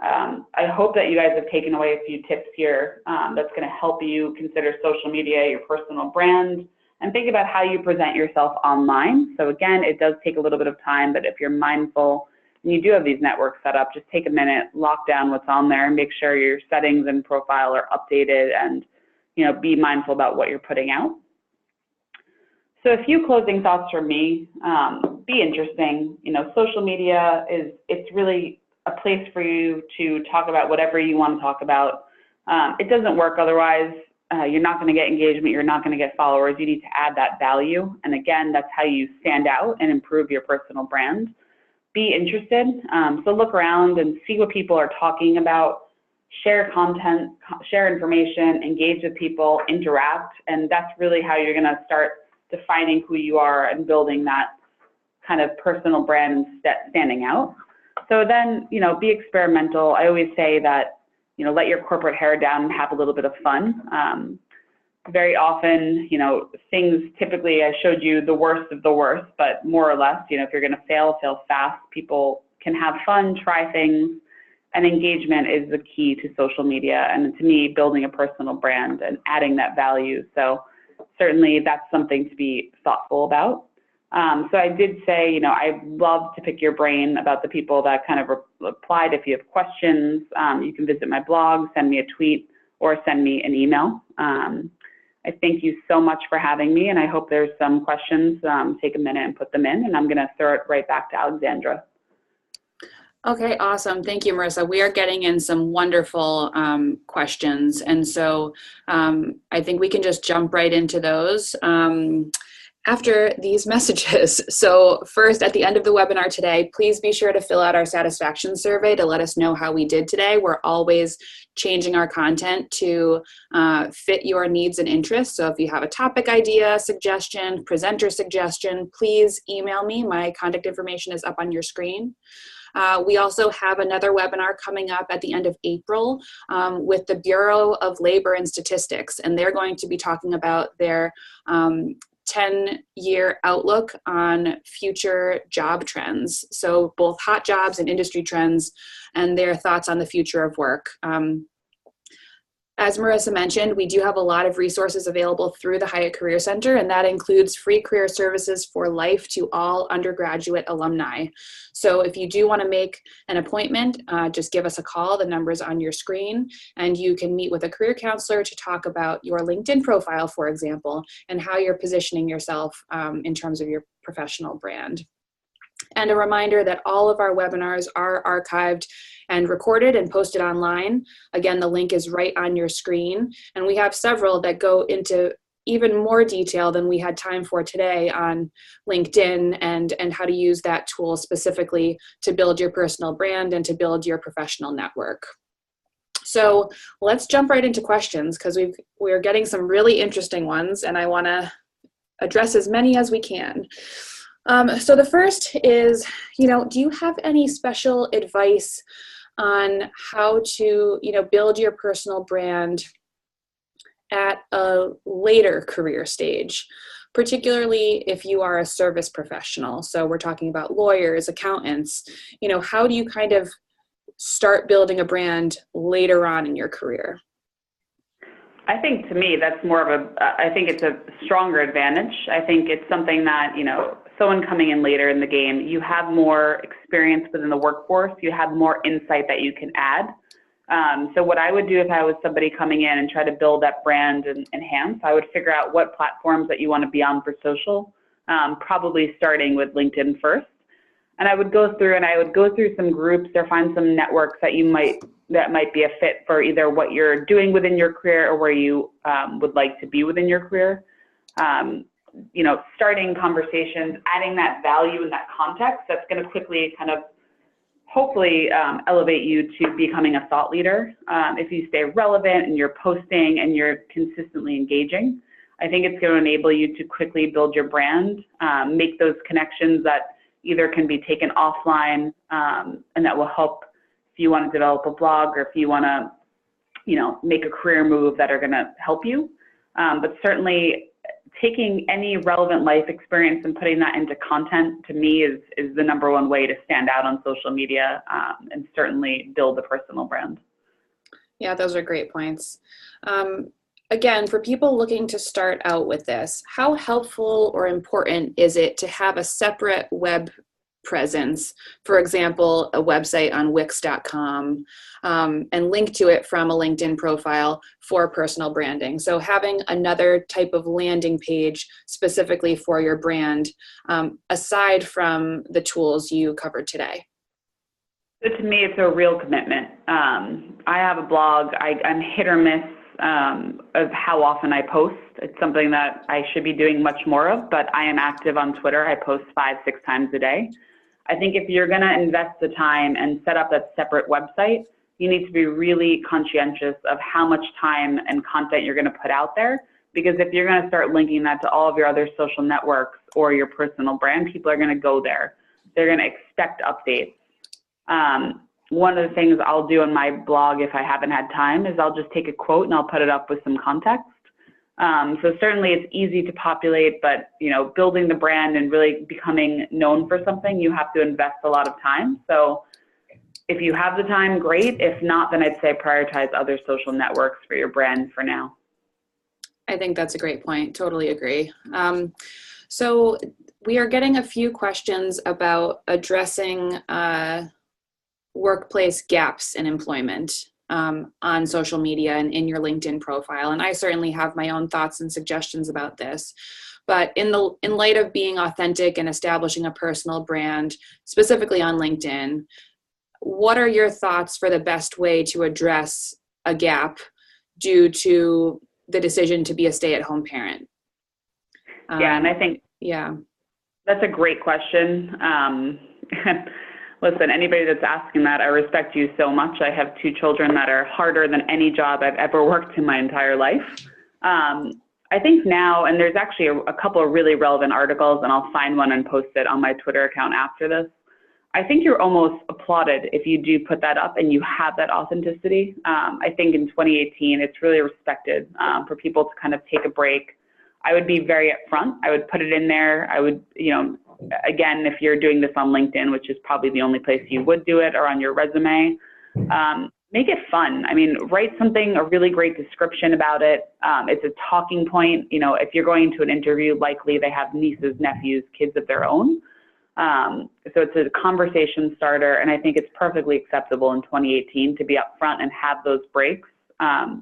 I hope that you guys have taken away a few tips here that's going to help you consider social media your personal brand and think about how you present yourself online. So again, it does take a little bit of time, but if you're mindful and you do have these networks set up, just take a minute, lock down what's on there, and make sure your settings and profile are updated, and you know, be mindful about what you're putting out. So a few closing thoughts from me. Be interesting. You know, social media it's really a place for you to talk about whatever you want to talk about. It doesn't work otherwise. You're not going to get engagement. You're not going to get followers. You need to add that value. And again, that's how you stand out and improve your personal brand. Be interested. So look around and see what people are talking about. Share content, share information, engage with people, interact. And that's really how you're going to start defining who you are and building that kind of personal brand standing out. So then, you know, be experimental. I always say that, you know, let your corporate hair down and have a little bit of fun. Very often, you know, things typically, I showed you the worst of the worst, but more or less, you know, if you're going to fail fast. People can have fun, try things, and engagement is the key to social media. And to me, building a personal brand and adding that value. So certainly that's something to be thoughtful about. So I did say, you know, I'd love to pick your brain about the people that kind of replied. If you have questions, you can visit my blog, send me a tweet, or send me an email. I thank you so much for having me, and I hope there's some questions. Take a minute and put them in, and I'm going to throw it right back to Alexandra. Okay, awesome. Thank you, Marissa. We are getting in some wonderful questions, and so I think we can just jump right into those after these messages. So first, at the end of the webinar today, please be sure to fill out our satisfaction survey to let us know how we did today. We're always changing our content to fit your needs and interests. So if you have a topic idea, suggestion, presenter suggestion, please email me. My contact information is up on your screen. We also have another webinar coming up at the end of April with the Bureau of Labor and Statistics, and they're going to be talking about their 10-year outlook on future job trends. So both hot jobs and industry trends and their thoughts on the future of work. As Marissa mentioned, we do have a lot of resources available through the Hyatt Career Center, and that includes free career services for life to all undergraduate alumni. So if you do want to make an appointment, just give us a call. The number's on your screen, and you can meet with a career counselor to talk about your LinkedIn profile, for example, and how you're positioning yourself in terms of your professional brand. And a reminder that all of our webinars are archived and recorded and posted online. Again, the link is right on your screen. And we have several that go into even more detail than we had time for today on LinkedIn and how to use that tool specifically to build your personal brand and to build your professional network. So let's jump right into questions, because we're getting some really interesting ones, and I want to address as many as we can. So the first is, do you have any special advice on how to, build your personal brand at a later career stage, particularly if you are a service professional? So we're talking about lawyers, accountants, how do you kind of start building a brand later on in your career? I think to me, that's more of I think it's a stronger advantage. I think it's something that, someone coming in later in the game, you have more experience within the workforce, you have more insight that you can add. So what I would do if I was somebody coming in and try to build that brand and enhance, I would figure out what platforms that you want to be on for social. probably starting with LinkedIn first. And I would go through some groups or find some networks that might be a fit for either what you're doing within your career or where you would like to be within your career. Starting conversations, adding that value and that context, that's going to quickly kind of hopefully elevate you to becoming a thought leader. If you stay relevant and you're posting and you're consistently engaging, I think it's going to enable you to quickly build your brand, make those connections that either can be taken offline, and that will help if you want to develop a blog or if you want to, make a career move that are going to help you. But certainly taking any relevant life experience and putting that into content, to me, is the number one way to stand out on social media, and certainly build a personal brand. Yeah, those are great points. Again, for people looking to start out with this, how helpful or important is it to have a separate web presence, for example, a website on Wix.com, and link to it from a LinkedIn profile for personal branding? So having another type of landing page specifically for your brand, aside from the tools you covered today. So to me, it's a real commitment. I have a blog. I'm hit or miss of how often I post. It's something that I should be doing much more of, but I am active on Twitter. I post 5-6 times a day. I think if you're going to invest the time and set up that separate website, you need to be really conscientious of how much time and content you're going to put out there. Because if you're going to start linking that to all of your other social networks or your personal brand, people are going to go there. They're going to expect updates. One of the things I'll do on my blog if I haven't had time is I'll just take a quote and I'll put it up with some context. So certainly it's easy to populate, but building the brand and really becoming known for something, you have to invest a lot of time. So if you have the time, great. If not, then I'd say prioritize other social networks for your brand for now. I think that's a great point. Totally agree. So we are getting a few questions about addressing workplace gaps in employment on social media and in your LinkedIn profile. And I certainly have my own thoughts and suggestions about this. But in light of being authentic and establishing a personal brand, specifically on LinkedIn, what are your thoughts for the best way to address a gap due to the decision to be a stay-at-home parent? And I think that's a great question. Listen, anybody that's asking that, I respect you so much. I have 2 children that are harder than any job I've ever worked in my entire life. I think now, and there's actually a couple of really relevant articles, and I'll find one and post it on my Twitter account after this. I think you're almost applauded if you do put that up and you have that authenticity. I think in 2018, it's really respected for people to kind of take a break. I would be very upfront. I would put it in there. I would, again, if you're doing this on LinkedIn, which is probably the only place you would do it, or on your resume, make it fun. I mean, write a really great description about it. It's a talking point. If you're going to an interview, likely they have nieces, nephews, kids of their own. So it's a conversation starter, and I think it's perfectly acceptable in 2018 to be upfront and have those breaks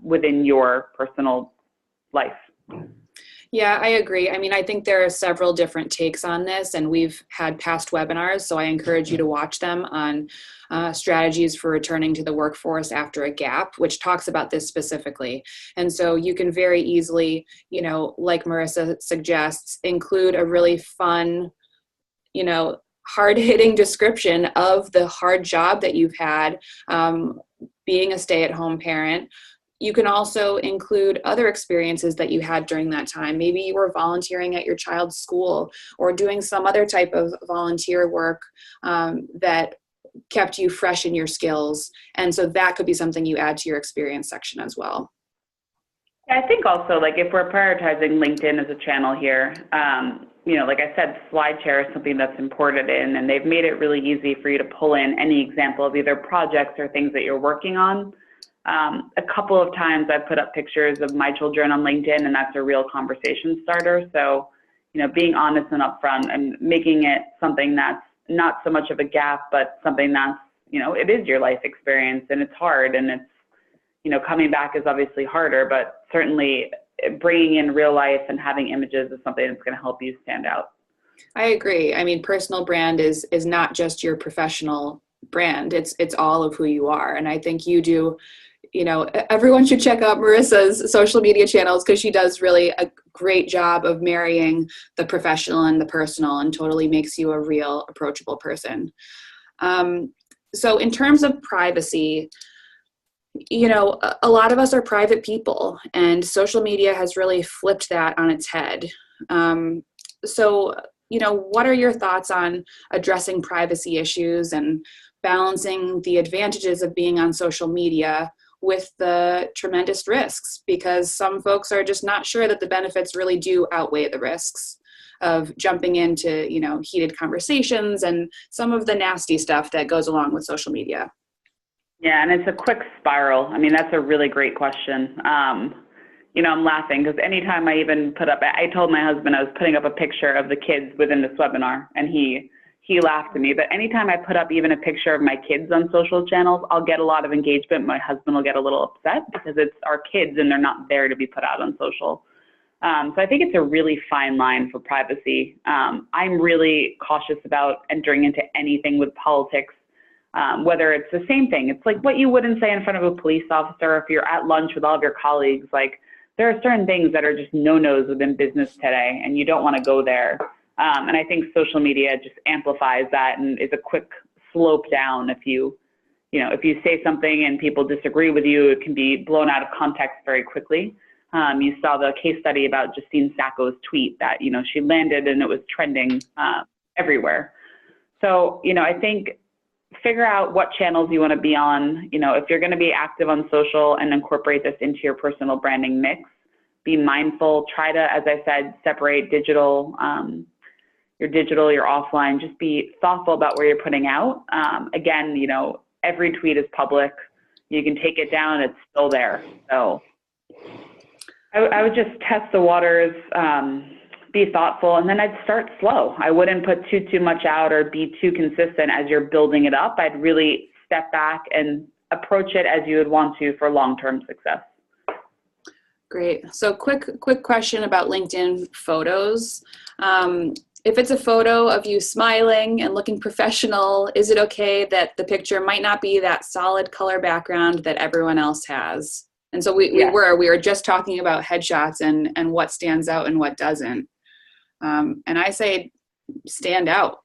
within your personal life. Yeah, I agree. I mean, I think there are several different takes on this, and we've had past webinars, so I encourage you to watch them on strategies for returning to the workforce after a gap, which talks about this specifically. And so you can very easily, like Marissa suggests, include a really fun, hard-hitting description of the hard job that you've had being a stay-at-home parent. You can also include other experiences that you had during that time. Maybe you were volunteering at your child's school or doing some other type of volunteer work that kept you fresh in your skills. And so that could be something you add to your experience section as well. I think also, if we're prioritizing LinkedIn as a channel here, like I said, SlideShare is something that's imported in, and they've made it really easy for you to pull in any example of either projects or things that you're working on. A couple of times I've put up pictures of my children on LinkedIn, and that's a real conversation starter. So, being honest and upfront and making it something that's not so much of a gap, but something that's, it is your life experience, and it's hard, and it's, coming back is obviously harder, but certainly bringing in real life and having images is something that's going to help you stand out. I agree. I mean, personal brand is not just your professional brand. It's all of who you are. And I think you do, everyone should check out Marissa's social media channels because she does really a great job of marrying the professional and the personal and totally makes you a real approachable person. So in terms of privacy, a lot of us are private people and social media has really flipped that on its head. So, what are your thoughts on addressing privacy issues and balancing the advantages of being on social media with the tremendous risks? Because some folks are just not sure that the benefits really do outweigh the risks of jumping into, heated conversations and some of the nasty stuff that goes along with social media. Yeah, and it's a quick spiral. I mean, that's a really great question. I'm laughing because anytime I even I told my husband I was putting up a picture of the kids within this webinar, and he laughed at me. But anytime I put up even a picture of my kids on social channels, I'll get a lot of engagement. My husband will get a little upset because it's our kids and they're not there to be put out on social. So I think it's a really fine line for privacy. I'm really cautious about entering into anything with politics. Whether it's the same thing, it's like what you wouldn't say in front of a police officer if you're at lunch with all of your colleagues. Like there are certain things that are just no-nos within business today, and you don't want to go there. And I think social media just amplifies that and is a quick slope down. If you say something and people disagree with you, it can be blown out of context very quickly. You saw the case study about Justine Sacco's tweet that, she landed and it was trending everywhere. So, I think figure out what channels you want to be on. If you're going to be active on social and incorporate this into your personal branding mix, be mindful, try to, as I said, separate digital, your offline, just be thoughtful about where you're putting out. Again, every tweet is public. You can take it down, it's still there. So I would just test the waters, be thoughtful, and then I'd start slow. I wouldn't put too much out or be too consistent as you're building it up. I'd really step back and approach it as you would want to for long-term success. Great. So quick question about LinkedIn photos. If it's a photo of you smiling and looking professional, is it okay that the picture might not be that solid color background that everyone else has? And so we were just talking about headshots and what stands out and what doesn't. And I say stand out.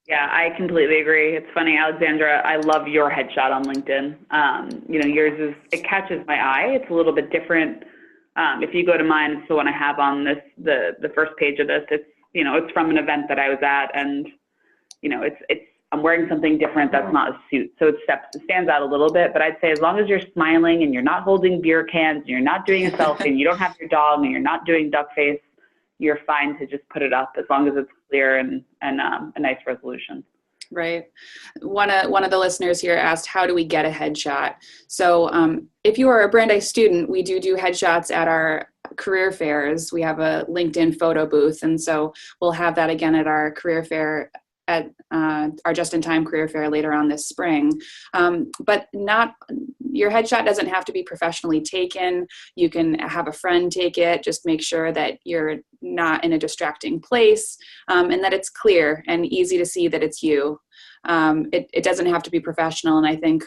Yeah, I completely agree. It's funny, Alexandra, I love your headshot on LinkedIn. Yours it catches my eye. It's a little bit different. If you go to mine, it's the one I have on the first page of this. It's from an event that I was at, and I'm wearing something different that's not a suit. So it stands out a little bit, but I'd say as long as you're smiling and you're not holding beer cans and you're not doing a selfie and you don't have your dog and you're not doing duck face, you're fine to just put it up as long as it's clear and a nice resolution. Right. One of the listeners here asked, how do we get a headshot? So if you are a Brandeis student, we do headshots at our career fairs. We have a LinkedIn photo booth. And so we'll have that again at our career fair, at our just-in-time career fair later on this spring. But your headshot doesn't have to be professionally taken. You can have a friend take it. Just make sure that you're not in a distracting place and that it's clear and easy to see that it's you. It doesn't have to be professional, and I think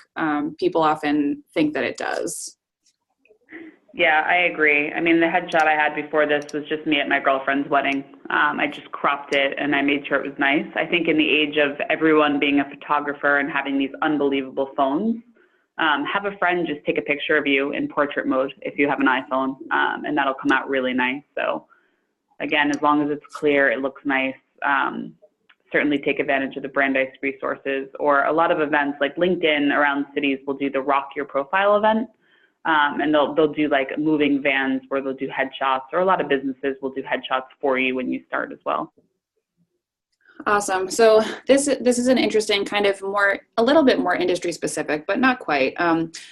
people often think that it does. Yeah, I agree. I mean, the headshot I had before this was just me at my girlfriend's wedding. I just cropped it and I made sure it was nice. I think in the age of everyone being a photographer and having these unbelievable phones, have a friend just take a picture of you in portrait mode if you have an iPhone, and that'll come out really nice. So again, as long as it's clear, it looks nice. Certainly take advantage of the Brandeis resources, or a lot of events like LinkedIn around cities will do the Rock Your Profile event. And they'll do like moving vans where they'll do headshots, or a lot of businesses will do headshots for you when you start as well. Awesome. So this is an interesting kind of a little bit more industry specific, but not quite.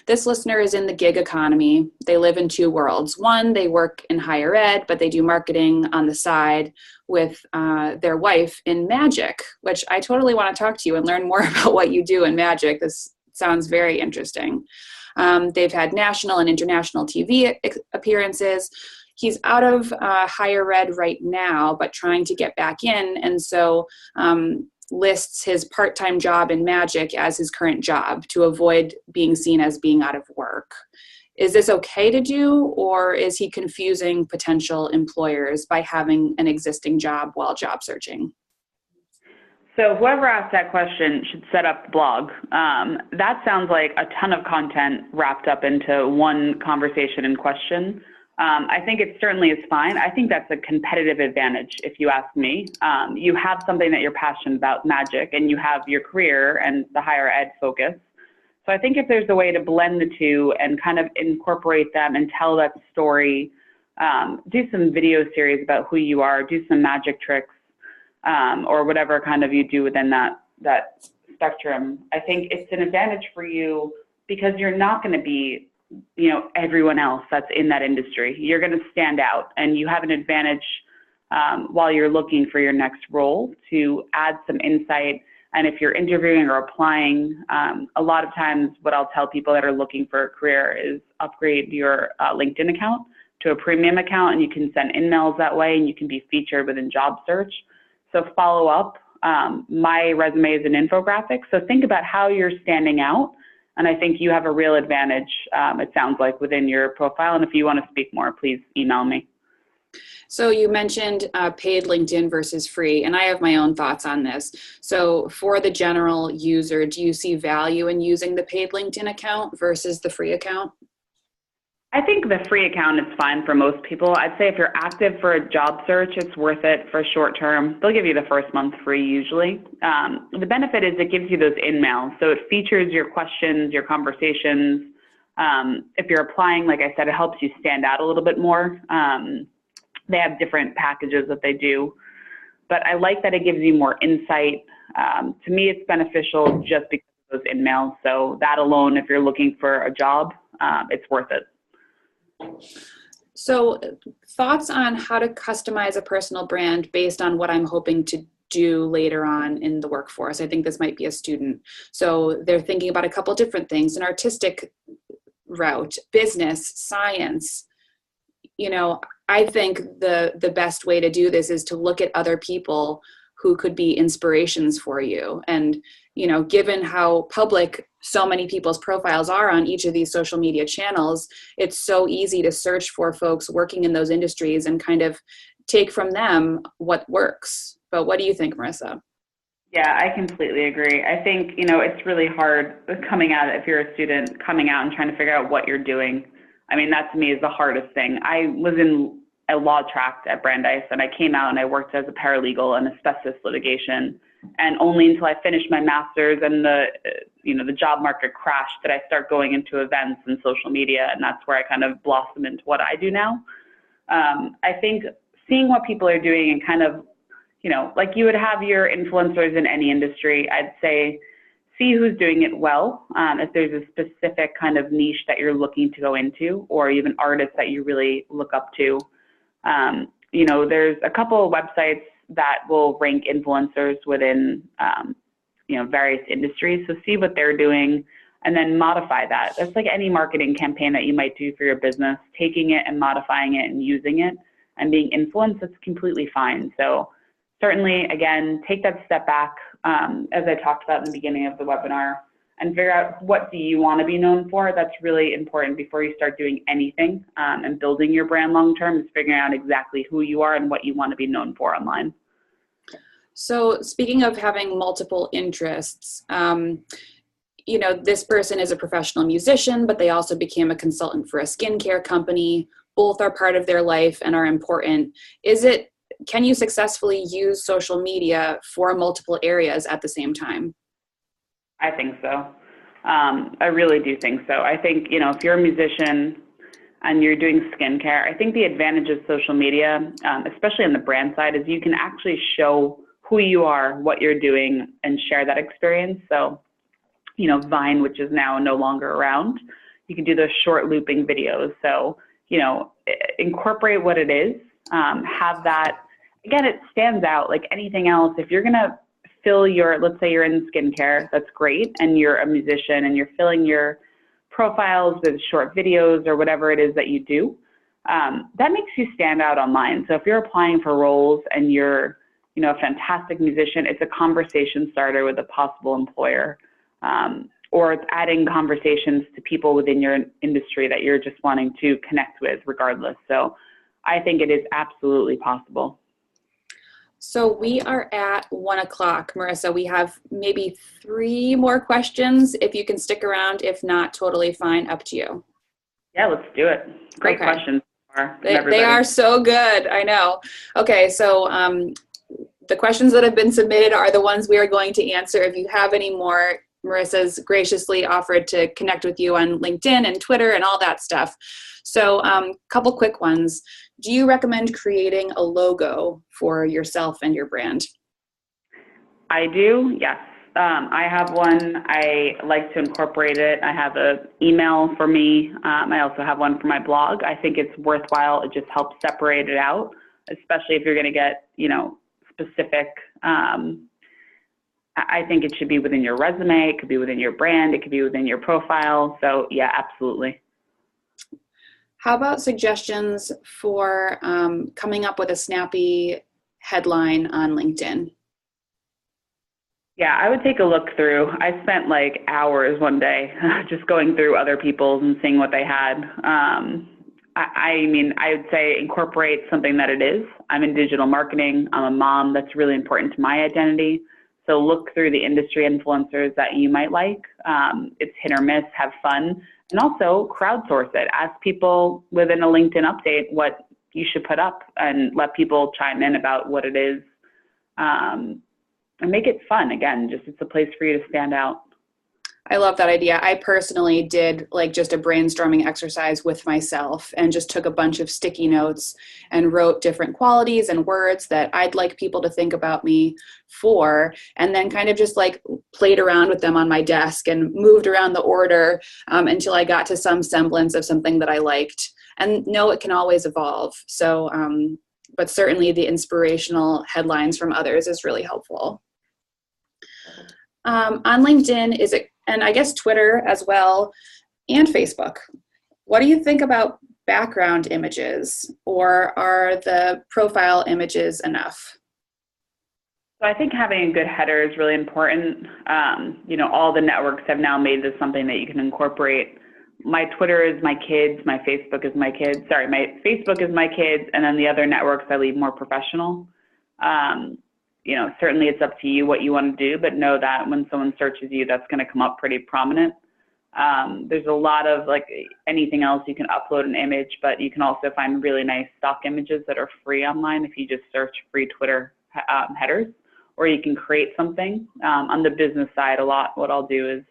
This listener is in the gig economy. They live in two worlds. One, they work in higher ed, but they do marketing on the side with their wife in magic, which I totally want to talk to you and learn more about what you do in magic. This sounds very interesting. They've had national and international TV appearances, he's out of higher ed right now, but trying to get back in. And so lists his part-time job in magic as his current job to avoid being seen as being out of work. Is this okay to do, or is he confusing potential employers by having an existing job while job searching? So whoever asked that question should set up the blog. That sounds like a ton of content wrapped up into one conversation in question. I think it certainly is fine. I think that's a competitive advantage, if you ask me. You have something that you're passionate about, magic, and you have your career and the higher ed focus. So I think if there's a way to blend the two and kind of incorporate them and tell that story, do some video series about who you are, do some magic tricks, or whatever kind of you do within that spectrum, I think it's an advantage for you because you're not going to be, everyone else that's in that industry. You're going to stand out, and you have an advantage while you're looking for your next role to add some insight. And if you're interviewing or applying, a lot of times what I'll tell people that are looking for a career is upgrade your LinkedIn account to a premium account, and you can send emails that way, and you can be featured within job search. So follow up. My resume is an infographic, so think about how you're standing out. And I think you have a real advantage, it sounds like, within your profile. And if you want to speak more, please email me. So you mentioned paid LinkedIn versus free, and I have my own thoughts on this. So for the general user, do you see value in using the paid LinkedIn account versus the free account? I think the free account is fine for most people. I'd say if you're active for a job search, it's worth it for short term. They'll give you the first month free usually. The benefit is it gives you those in-mails. So it features your questions, your conversations. If you're applying, like I said, it helps you stand out a little bit more. They have different packages that they do. But I like that it gives you more insight. To me, it's beneficial just because of those in-mails. So that alone, if you're looking for a job, it's worth it. So thoughts on how to customize a personal brand based on what I'm hoping to do later on in the workforce. I think this might be a student. So they're thinking about a couple different things: an artistic route, business, science. I think the best way to do this is to look at other people who could be inspirations for you. And, given how public so many people's profiles are on each of these social media channels, it's so easy to search for folks working in those industries and kind of take from them what works. But what do you think, Marissa? Yeah, I completely agree. I think, it's really hard coming out, if you're a student, coming out and trying to figure out what you're doing. I mean, that to me is the hardest thing. I was in a law track at Brandeis, and I came out and I worked as a paralegal in asbestos litigation. And only until I finished my master's and the job market crashed did I start going into events and social media, and that's where I kind of blossomed into what I do now. I think seeing what people are doing and kind of, like you would have your influencers in any industry, I'd say see who's doing it well. If there's a specific kind of niche that you're looking to go into, or even artists that you really look up to. There's a couple of websites that will rank influencers within, various industries. So see what they're doing and then modify that. That's like any marketing campaign that you might do for your business, taking it and modifying it and using it and being influenced, that's completely fine. So certainly, again, take that step back, as I talked about in the beginning of the webinar, and figure out what do you want to be known for. That's really important before you start doing anything, and building your brand long-term is figuring out exactly who you are and what you want to be known for online. So speaking of having multiple interests, this person is a professional musician, but they also became a consultant for a skincare company. Both are part of their life and are important. Can you successfully use social media for multiple areas at the same time? I think so. I really do think so. I think, if you're a musician and you're doing skincare, I think the advantage of social media, especially on the brand side, is you can actually show who you are, what you're doing, and share that experience. So, Vine, which is now no longer around, you can do those short looping videos. So, incorporate what it is, have that. Again, it stands out like anything else. If you're going to fill let's say you're in skincare, that's great, and you're a musician and you're filling your profiles with short videos or whatever it is that you do. that makes you stand out online. So if you're applying for roles and you're, a fantastic musician, it's a conversation starter with a possible employer, or it's adding conversations to people within your industry that you're just wanting to connect with regardless. So I think it is absolutely possible. So we are at 1 o'clock, Marissa. We have maybe 3 more questions. If you can stick around, if not, totally fine, up to you. Yeah, let's do it. Great questions. They are so good, I know. Okay, so the questions that have been submitted are the ones we are going to answer. If you have any more, Marissa's graciously offered to connect with you on LinkedIn and Twitter and all that stuff. So couple quick ones. Do you recommend creating a logo for yourself and your brand? I do, yes. I have one. I like to incorporate it. I have an email for me. I also have one for my blog. I think it's worthwhile. It just helps separate it out, especially if you're going to get, specific. I think it should be within your resume. It could be within your brand. It could be within your profile. So yeah, absolutely. How about suggestions for coming up with a snappy headline on LinkedIn? Yeah, I would take a look through. I spent like hours one day just going through other people's and seeing what they had. I would say incorporate something that it is. I'm in digital marketing. I'm a mom. That's really important to my identity. So look through the industry influencers that you might like. It's hit or miss, have fun. And also crowdsource it. Ask people within a LinkedIn update what you should put up and let people chime in about what it is. And make it fun. Again, it's a place for you to stand out. I love that idea. I personally did just a brainstorming exercise with myself and just took a bunch of sticky notes and wrote different qualities and words that I'd like people to think about me for, and then kind of just played around with them on my desk and moved around the order until I got to some semblance of something that I liked. And no, it can always evolve. So, but certainly the inspirational headlines from others is really helpful. On LinkedIn, and I guess Twitter as well, and Facebook, what do you think about background images, or are the profile images enough? So I think having a good header is really important. All the networks have now made this something that you can incorporate. My Twitter is my kids, my Facebook is my kids. Sorry, my Facebook is my kids, and then the other networks I leave more professional. Certainly it's up to you what you want to do, but know that when someone searches you, that's going to come up pretty prominent. There's a lot of anything else, you can upload an image, but you can also find really nice stock images that are free online if you just search free Twitter headers, or you can create something. On the business side, what I'll do is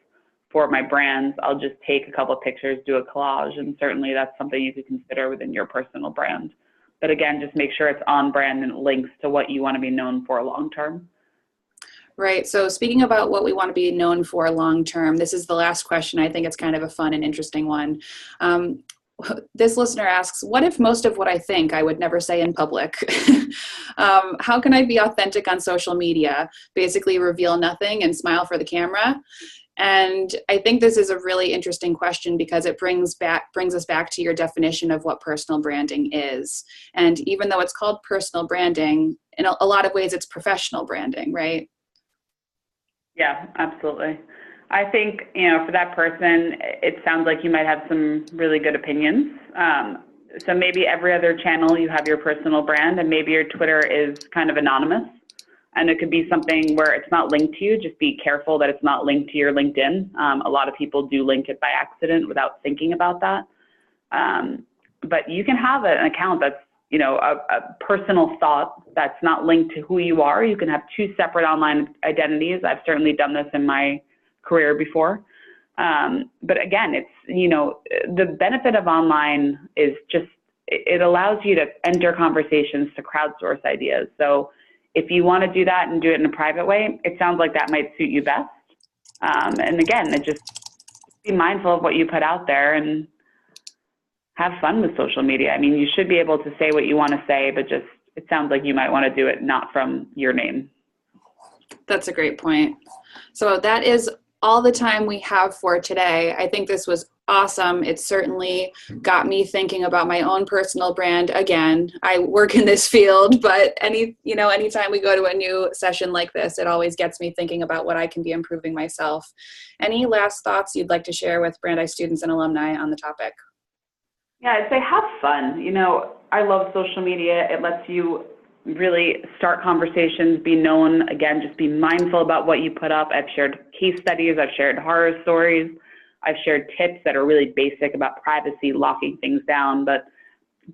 for my brands, I'll just take a couple of pictures, do a collage, and certainly that's something you could consider within your personal brand. But again, just make sure it's on brand and it links to what you want to be known for long term. Right. So speaking about what we want to be known for long term, this is the last question. I think it's kind of a fun and interesting one. This listener asks, what if most of what I think I would never say in public? How can I be authentic on social media? Basically reveal nothing and smile for the camera? And I think this is a really interesting question because it brings us back to your definition of what personal branding is. And even though it's called personal branding, in a lot of ways it's professional branding, right? Yeah, absolutely. I think, for that person, it sounds like you might have some really good opinions. So maybe every other channel you have your personal brand, and maybe your Twitter is kind of anonymous. And it could be something where it's not linked to you. Just be careful that it's not linked to your LinkedIn. A lot of people do link it by accident without thinking about that. But you can have an account that's, a personal thought that's not linked to who you are. You can have 2 separate online identities. I've certainly done this in my career before. But again, it's, the benefit of online is just, it allows you to enter conversations, to crowdsource ideas. So if you want to do that and do it in a private way, it sounds like that might suit you best. And again, just be mindful of what you put out there and have fun with social media. I mean, you should be able to say what you want to say, but it sounds like you might want to do it not from your name. That's a great point. So that is all the time we have for today. I think this was awesome. It certainly got me thinking about my own personal brand again. I work in this field, but anytime we go to a new session like this, it always gets me thinking about what I can be improving myself. Any last thoughts you'd like to share with Brandeis students and alumni on the topic? Yeah, I'd say have fun. I love social media. It lets you really start conversations, be known. Again, just be mindful about what you put up. I've shared case studies, I've shared horror stories, I've shared tips that are really basic about privacy, locking things down, but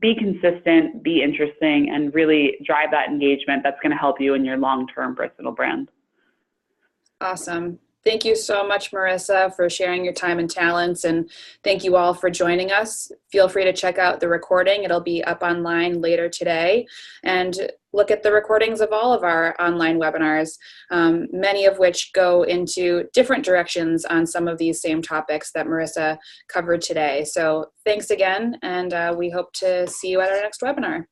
be consistent, be interesting, and really drive that engagement. That's going to help you in your long-term personal brand. Awesome. Thank you so much, Marissa, for sharing your time and talents, and thank you all for joining us. Feel free to check out the recording. It'll be up online later today, and look at the recordings of all of our online webinars, many of which go into different directions on some of these same topics that Marissa covered today. So thanks again, and we hope to see you at our next webinar.